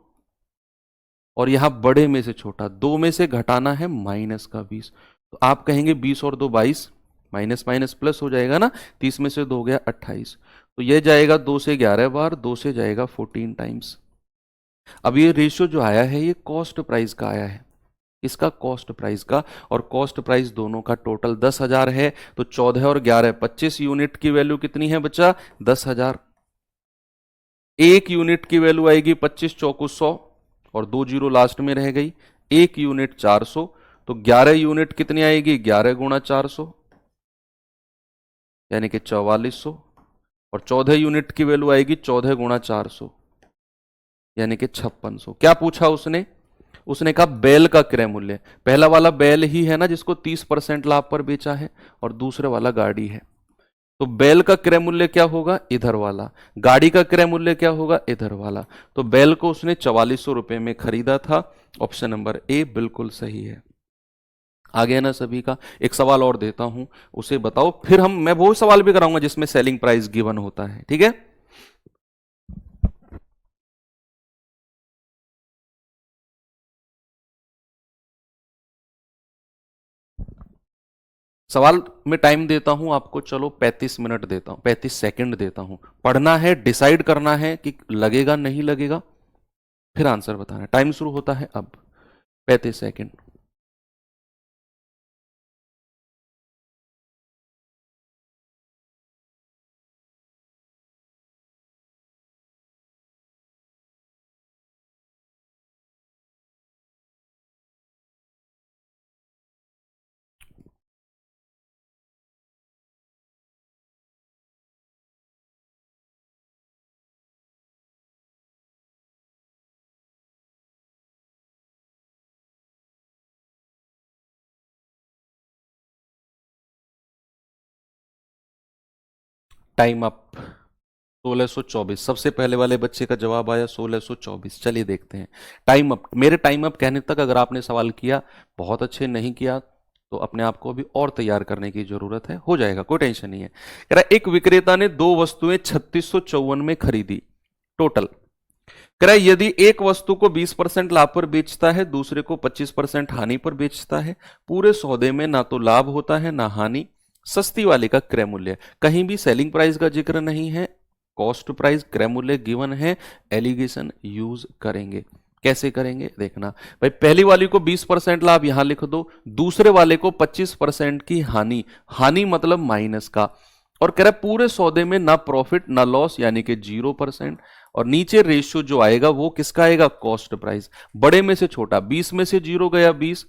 और यहां बड़े में से छोटा 2 में से घटाना है माइनस का 20। तो आप कहेंगे 20 और 2 22, माइनस माइनस प्लस हो जाएगा ना, 30 में से 2 गया 28, तो यह जाएगा 2 से 11 बार, 2 से जाएगा 14 टाइम्स। अब ये रेशियो जो आया है ये कॉस्ट प्राइस का आया है, इसका कॉस्ट प्राइस का, और कॉस्ट प्राइस दोनों का टोटल 10,000 है। तो 14 और 11 25 यूनिट की वैल्यू कितनी है बच्चा, 10,000। एक यूनिट की वैल्यू आएगी 25 चौको 100 और 2 जीरो लास्ट में रह गई, एक यूनिट 400, तो 11 यूनिट कितनी आएगी, 11 गुणा 400 यानी कि 4400, और 14 यूनिट की वैल्यू आएगी 14 गुणा 400 यानी कि 5600। क्या पूछा उसने, उसने कहा बैल का क्रय मूल्य। पहला वाला बैल ही है ना जिसको 30% लाभ पर बेचा है, और दूसरे वाला गाड़ी है। तो बैल का क्रय मूल्य क्या होगा, इधर वाला, गाड़ी का क्रय मूल्य क्या होगा, इधर वाला। तो बैल को उसने 4400 रुपए में खरीदा था। ऑप्शन नंबर ए बिल्कुल सही है। आगे है ना सभी का। एक सवाल और देता हूं, उसे बताओ, फिर मैं वो सवाल भी कराऊंगा जिसमें सेलिंग प्राइस गिवन होता है, ठीक है। सवाल में टाइम देता हूं आपको, चलो 35 मिनट देता हूं, 35 सेकंड देता हूं। पढ़ना है, डिसाइड करना है कि लगेगा नहीं लगेगा, फिर आंसर बताना है। टाइम शुरू होता है अब, 35 सेकंड। Time up. 1624, सबसे पहले वाले बच्चे का जवाब आया 1624। चलिए देखते हैं। टाइम अप, मेरे टाइम अप कहने तक अगर आपने सवाल किया, बहुत अच्छे, नहीं किया तो अपने आप को अभी और तैयार करने की जरूरत है, हो जाएगा, कोई टेंशन नहीं है। कह रहा एक विक्रेता ने 2 वस्तुएं 3654 में खरीदी टोटल। कह रहा यदि एक वस्तु को 20% लाभ पर बेचता है, दूसरे को 25% हानि पर बेचता है, पूरे सौदे में ना तो लाभ होता है ना हानि, सस्ती वाले का क्रय मूल्य। कहीं भी सेलिंग प्राइस का जिक्र नहीं है, कॉस्ट प्राइस क्रय मूल्य गिवन है, एलिगेशन यूज करेंगे। कैसे करेंगे देखना भाई, पहली वाली को 20% लाभ यहां लिख दो, दूसरे वाले को 25% की हानि, हानि मतलब माइनस का, और कह रहा है पूरे सौदे में ना प्रॉफिट ना लॉस यानी कि 0%, और नीचे रेशियो जो आएगा वो किसका आएगा, कॉस्ट प्राइस। बड़े में से छोटा, 20 में से 0 गया 20,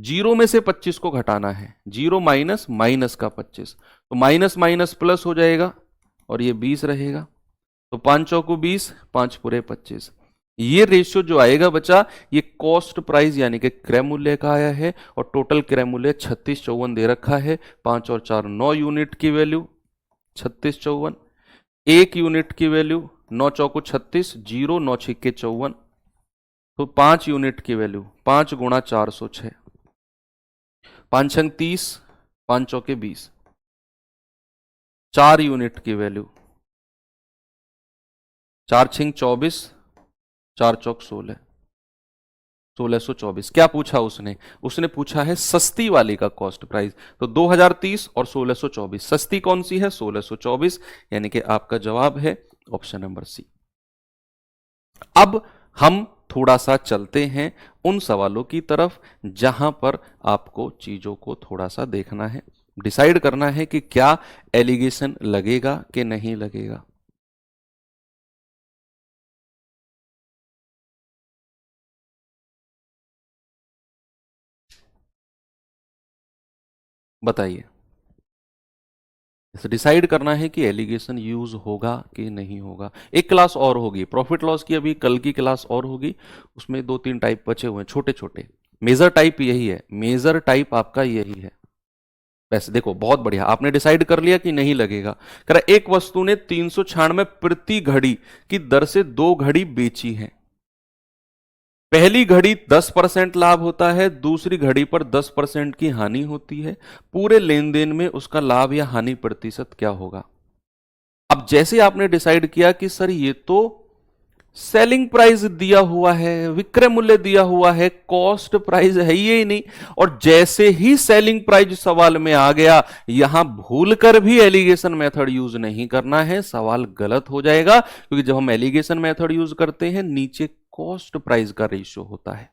0 में से 25 को घटाना है, 0 माइनस माइनस का 25, तो माइनस माइनस प्लस हो जाएगा और ये 20 रहेगा। तो 5 चौको 20, 5 पूरे 25, ये रेशियो जो आएगा बच्चा, ये कॉस्ट प्राइस यानी कि क्रय मूल्य का आया है, और टोटल क्रय मूल्य 3654 दे रखा है। 5 और 4 9 यूनिट की वैल्यू 3654, 1 यूनिट की वैल्यू 9 चौको 36, 0 9 छिक्के 54, तो 5 यूनिट की वैल्यू 5 गुणा 406, 5 छंग 30, 5 चौके 20, 4 यूनिट की वैल्यू 4 छिंग 24, 4 चौक 16, 1624। क्या पूछा उसने? उसने पूछा है सस्ती वाली का कॉस्ट प्राइस। तो 2030 और 1624, सस्ती कौन सी है? 1624, यानी कि आपका जवाब है ऑप्शन नंबर सी। अब हम थोड़ा सा चलते हैं उन सवालों की तरफ जहां पर आपको चीजों को थोड़ा सा देखना है, डिसाइड करना है कि क्या एलिगेशन लगेगा कि नहीं लगेगा। बताइए, इसे डिसाइड करना है कि एलिगेशन यूज होगा कि नहीं होगा। एक क्लास और होगी प्रॉफिट लॉस की, अभी कल की क्लास और होगी, उसमें 2-3 टाइप बचे हुए हैं छोटे छोटे। मेजर टाइप यही है, मेजर टाइप आपका यही है। वैसे देखो बहुत बढ़िया, आपने डिसाइड कर लिया कि नहीं लगेगा। कह रहा एक वस्तु ने 396 प्रति घड़ी की दर से 2 घड़ी बेची है। पहली घड़ी 10% लाभ होता है, दूसरी घड़ी पर 10% की हानि होती है। पूरे लेन देन में उसका लाभ या हानि प्रतिशत क्या होगा? अब जैसे आपने डिसाइड किया कि सर ये तो सेलिंग प्राइस दिया हुआ है, विक्रय मूल्य दिया हुआ है, कॉस्ट प्राइस है ही नहीं, और जैसे ही सेलिंग प्राइस सवाल में आ गया, यहां भूलकर भी एलिगेशन मेथड यूज नहीं करना है, सवाल गलत हो जाएगा। क्योंकि जब हम एलिगेशन मेथड यूज करते हैं, नीचे कॉस्ट प्राइस का रेशियो होता है।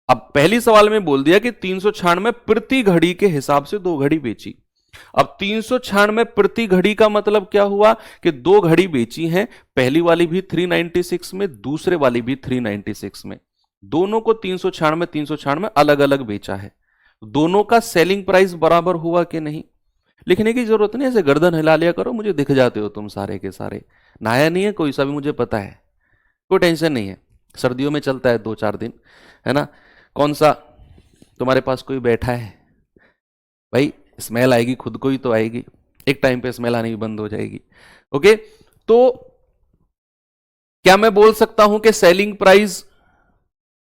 अब पहली सवाल में बोल दिया कि 396 प्रति घड़ी के हिसाब से 2 घड़ी बेची। अब 396 प्रति घड़ी का मतलब क्या हुआ कि 2 घड़ी बेची हैं, पहली वाली भी 396 में, दूसरे वाली भी 396 में, दोनों को 396 396 अलग अलग बेचा है। दोनों का सेलिंग प्राइस बराबर हुआ कि नहीं? लिखने की जरूरत नहीं, ऐसे गर्दन हिला लिया करो, मुझे दिख जाते हो तुम सारे के सारे। नया नहीं है कोई सा भी, मुझे पता है, कोई टेंशन नहीं है। सर्दियों में चलता है 2-4 दिन, है ना। कौन सा तुम्हारे पास कोई बैठा है भाई, स्मेल आएगी, खुद को ही तो आएगी, एक टाइम पे स्मेल आनी भी बंद हो जाएगी। ओके, तो क्या मैं बोल सकता हूं कि सेलिंग प्राइस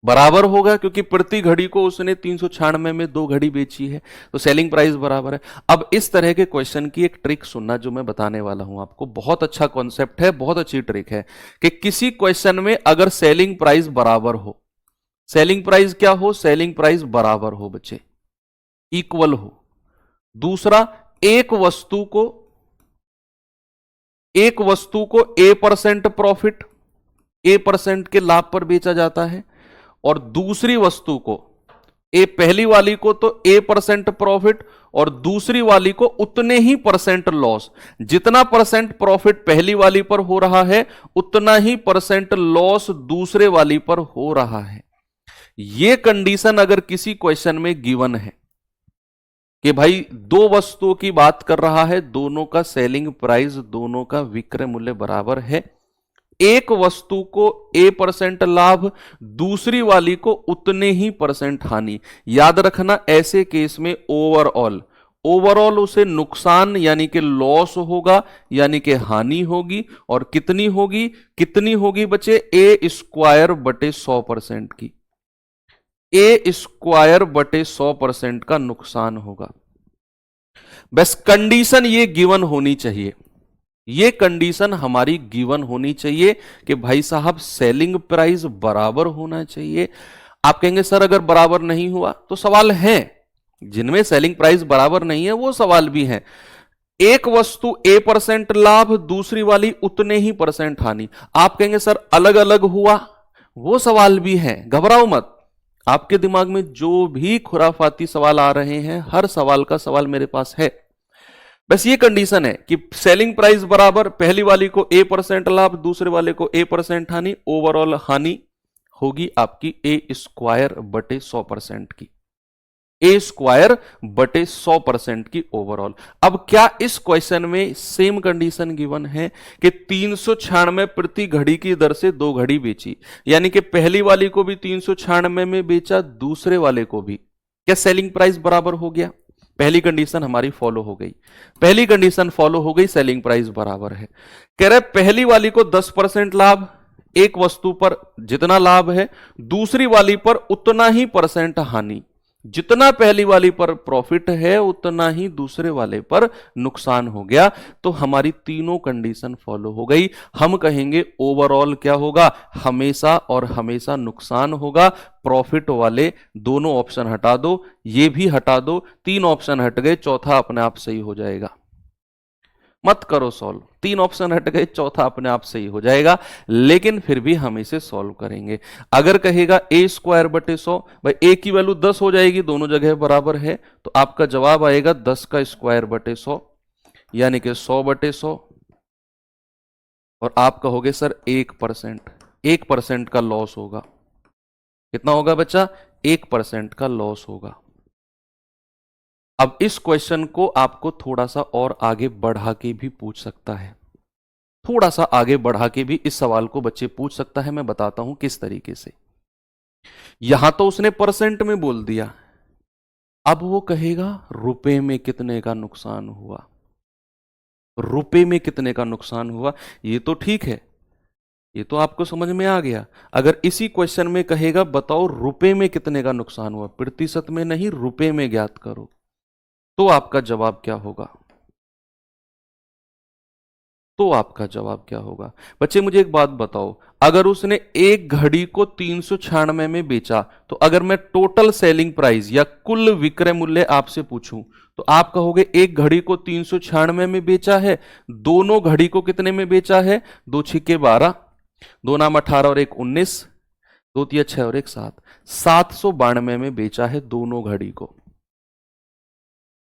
बराबर होगा? क्योंकि प्रति घड़ी को उसने 396 में 2 घड़ी बेची है, तो सेलिंग प्राइस बराबर है। अब इस तरह के क्वेश्चन की एक ट्रिक सुनना जो मैं बताने वाला हूं आपको, बहुत अच्छा कॉन्सेप्ट है, बहुत अच्छी ट्रिक है कि किसी क्वेश्चन में अगर सेलिंग प्राइस बराबर हो, सेलिंग प्राइस क्या हो? सेलिंग प्राइस बराबर हो बच्चे, इक्वल हो। दूसरा, एक वस्तु को A% प्रॉफिट, A% के लाभ पर बेचा जाता है, और दूसरी वस्तु को पहली वाली को तो A% प्रॉफिट और दूसरी वाली को उतने ही परसेंट लॉस। जितना परसेंट प्रॉफिट पहली वाली पर हो रहा है, उतना ही परसेंट लॉस दूसरे वाली पर हो रहा है। यह कंडीशन अगर किसी क्वेश्चन में गिवन है कि भाई 2 वस्तुओं की बात कर रहा है, दोनों का सेलिंग प्राइस, दोनों का विक्रय मूल्य बराबर है, एक वस्तु को A% लाभ, दूसरी वाली को उतने ही परसेंट हानि। याद रखना, ऐसे केस में ओवरऑल उसे नुकसान यानी कि लॉस होगा, यानी कि हानि होगी। और कितनी होगी बच्चे? A² बटे 100% की, A² बटे 100% का नुकसान होगा। बस कंडीशन ये गिवन होनी चाहिए, ये कंडीशन हमारी गिवन होनी चाहिए कि भाई साहब सेलिंग प्राइस बराबर होना चाहिए। आप कहेंगे सर अगर बराबर नहीं हुआ, तो सवाल हैं जिनमें सेलिंग प्राइस बराबर नहीं है, वो सवाल भी हैं। एक वस्तु A% लाभ, दूसरी वाली उतने ही परसेंट हानि। आप कहेंगे सर अलग अलग हुआ, वो सवाल भी हैं। घबराओ मत, आपके दिमाग में जो भी खुराफाती सवाल आ रहे हैं, हर सवाल का सवाल मेरे पास है। बस ये कंडीशन है कि सेलिंग प्राइस बराबर, पहली वाली को A% लाभ, दूसरे वाले को A% हानि, ओवरऑल हानि होगी आपकी A² बटे 100% की। ए स्क्वायर बटे 100% की ओवरऑल। अब क्या इस क्वेश्चन में सेम कंडीशन गिवन है कि 396 प्रति घड़ी की दर से 2 घड़ी बेची, यानी कि पहली वाली को भी 396 में बेचा, दूसरे वाले को भी, क्या सेलिंग प्राइस बराबर हो गया? पहली कंडीशन हमारी फॉलो हो गई, पहली कंडीशन फॉलो हो गई, सेलिंग प्राइस बराबर है। कह रहे पहली वाली को 10% लाभ, एक वस्तु पर जितना लाभ है, दूसरी वाली पर उतना ही परसेंट हानि। जितना पहली वाली पर प्रॉफिट है उतना ही दूसरे वाले पर नुकसान हो गया। तो हमारी तीनों कंडीशन फॉलो हो गई। हम कहेंगे ओवरऑल क्या होगा? हमेशा और हमेशा नुकसान होगा। प्रॉफिट वाले दोनों ऑप्शन हटा दो, ये भी हटा दो, 3 ऑप्शन हट गए, चौथा अपने आप सही हो जाएगा। मत करो सॉल्व, 3 ऑप्शन हट गए, चौथा अपने आप सही हो जाएगा, लेकिन फिर भी हम इसे सॉल्व करेंगे। अगर कहेगा ए स्क्वायर बटे 100, भाई ए की वैल्यू 10 हो जाएगी, दोनों जगह बराबर है, तो आपका जवाब आएगा 10 का स्क्वायर बटे 100, यानी कि 100 बटे 100। और आप कहोगे सर 1%, 1% का लॉस होगा। कितना होगा बच्चा? 1% का लॉस होगा। अब इस क्वेश्चन को आपको थोड़ा सा और आगे बढ़ा के भी पूछ सकता है, थोड़ा सा आगे बढ़ा के भी इस सवाल को बच्चे पूछ सकता है। मैं बताता हूं किस तरीके से। यहां तो उसने परसेंट में बोल दिया, अब वो कहेगा रुपए में कितने का नुकसान हुआ, रुपए में कितने का नुकसान हुआ। ये तो ठीक है, ये तो आपको समझ में आ गया। अगर इसी क्वेश्चन में कहेगा बताओ रुपए में कितने का नुकसान हुआ, प्रतिशत में नहीं, रुपए में ज्ञात करो, तो आपका जवाब क्या होगा? तो आपका जवाब क्या होगा? बच्चे मुझे एक बात बताओ, अगर उसने एक घड़ी को 396 में बेचा, तो अगर मैं टोटल सेलिंग प्राइस या कुल विक्रय मूल्य आपसे पूछूं, तो आप कहोगे एक घड़ी को 396 में बेचा है, दोनों घड़ी को कितने में बेचा है? 2 छिक्के 12, 2 नाम 18 और 1 19, 2 तिया 6 और 1 7, 792 में बेचा है दोनों घड़ी को,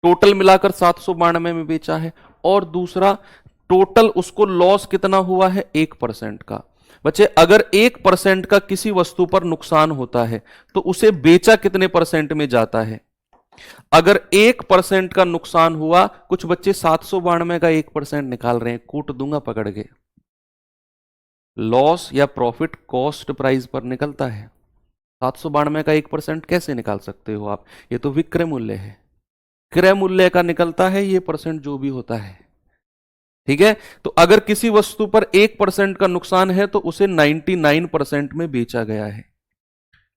टोटल मिलाकर 792 में बेचा है। और दूसरा टोटल उसको लॉस कितना हुआ है? 1% का। बच्चे अगर 1% का किसी वस्तु पर नुकसान होता है तो उसे बेचा कितने परसेंट में जाता है? अगर 1% का नुकसान हुआ, कुछ बच्चे 792 का 1% निकाल रहे हैं, कूट दूंगा पकड़ के। लॉस या प्रॉफिट कॉस्ट प्राइस पर निकलता है, 792 का 1% कैसे निकाल सकते हो आप? ये तो विक्रय मूल्य है, क्रय मूल्य का निकलता है ये परसेंट जो भी होता है, ठीक है। तो अगर किसी वस्तु पर 1% का नुकसान है तो उसे 99% में बेचा गया है।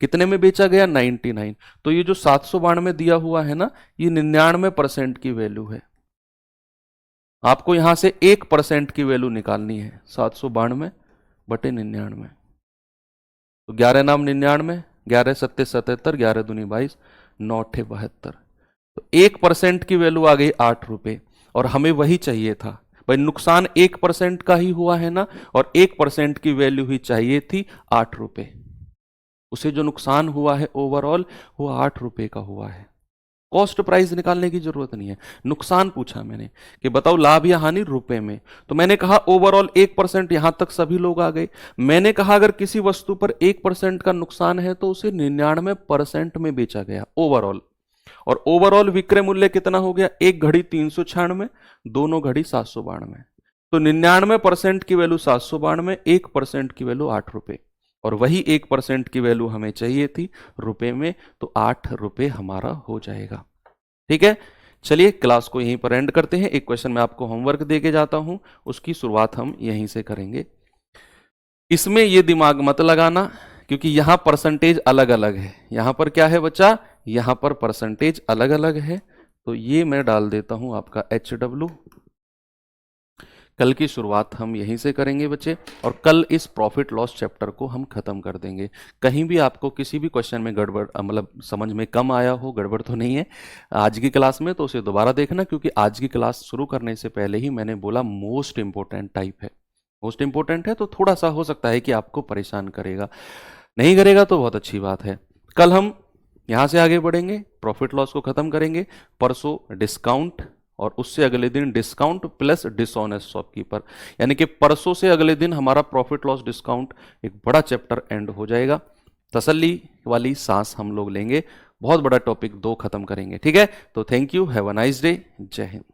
कितने में बेचा गया? 99। तो ये जो 792 दिया हुआ है ना, ये 99% की वैल्यू है। आपको यहां से 1% की वैल्यू निकालनी है, 792 बटे 99। तो 11 नाम 99, 11 सत्ते 77, 11 दूनी 22, 9 अट्ठे 72। तो 1% की वैल्यू आ गई 8 रुपए, और हमें वही चाहिए था भाई। नुकसान 1% का ही हुआ है ना, और 1% की वैल्यू ही चाहिए थी 8 रुपए। उसे जो नुकसान हुआ है ओवरऑल वो 8 रुपए का हुआ है। कॉस्ट प्राइस निकालने की जरूरत नहीं है, नुकसान पूछा मैंने कि बताओ लाभ या हानि रुपए में, तो मैंने कहा ओवरऑल 1%, यहां तक सभी लोग आ गए। मैंने कहा अगर किसी वस्तु पर 1% का नुकसान है तो उसे 99% में बेचा गया ओवरऑल। और ओवरऑल विक्रय मूल्य कितना हो गया? एक घड़ी 396, दोनों घड़ी 792। तो 99% की वैल्यू 792, 1% की वैल्यू 8 रुपए, और वही 1% की वैल्यू हमें चाहिए थी रुपए में, तो 8 रुपए हमारा हो जाएगा। ठीक है, चलिए क्लास को यहीं पर एंड करते हैं। एक क्वेश्चन मैं आपको होमवर्क दे के जाता हूं, उसकी शुरुआत हम यहीं से करेंगे। इसमें ये दिमाग मत लगाना क्योंकि यहां परसेंटेज अलग अलग है। यहां पर क्या है बच्चा? यहां पर परसेंटेज अलग अलग है, तो ये मैं डाल देता हूं आपका HW। कल की शुरुआत हम यहीं से करेंगे बच्चे, और कल इस प्रॉफिट लॉस चैप्टर को हम खत्म कर देंगे। कहीं भी आपको किसी भी क्वेश्चन में गड़बड़ मतलब समझ में कम आया हो, गड़बड़ तो नहीं है आज की क्लास में, तो उसे दोबारा देखना, क्योंकि आज की क्लास शुरू करने से पहले ही मैंने बोला मोस्ट इंपॉर्टेंट टाइप है, मोस्ट इंपॉर्टेंट है, तो थोड़ा सा हो सकता है कि आपको परेशान करेगा। नहीं करेगा तो बहुत अच्छी बात है। कल हम यहां से आगे बढ़ेंगे, प्रॉफिट लॉस को खत्म करेंगे। परसों डिस्काउंट, और उससे अगले दिन डिस्काउंट प्लस डिसऑनेस्ट शॉपकीपर, यानी कि परसों से अगले दिन हमारा प्रॉफिट लॉस डिस्काउंट एक बड़ा चैप्टर एंड हो जाएगा। तसल्ली वाली सांस हम लोग लेंगे, बहुत बड़ा टॉपिक 2 खत्म करेंगे। ठीक है, तो thank you, have a nice day, जय हिंद।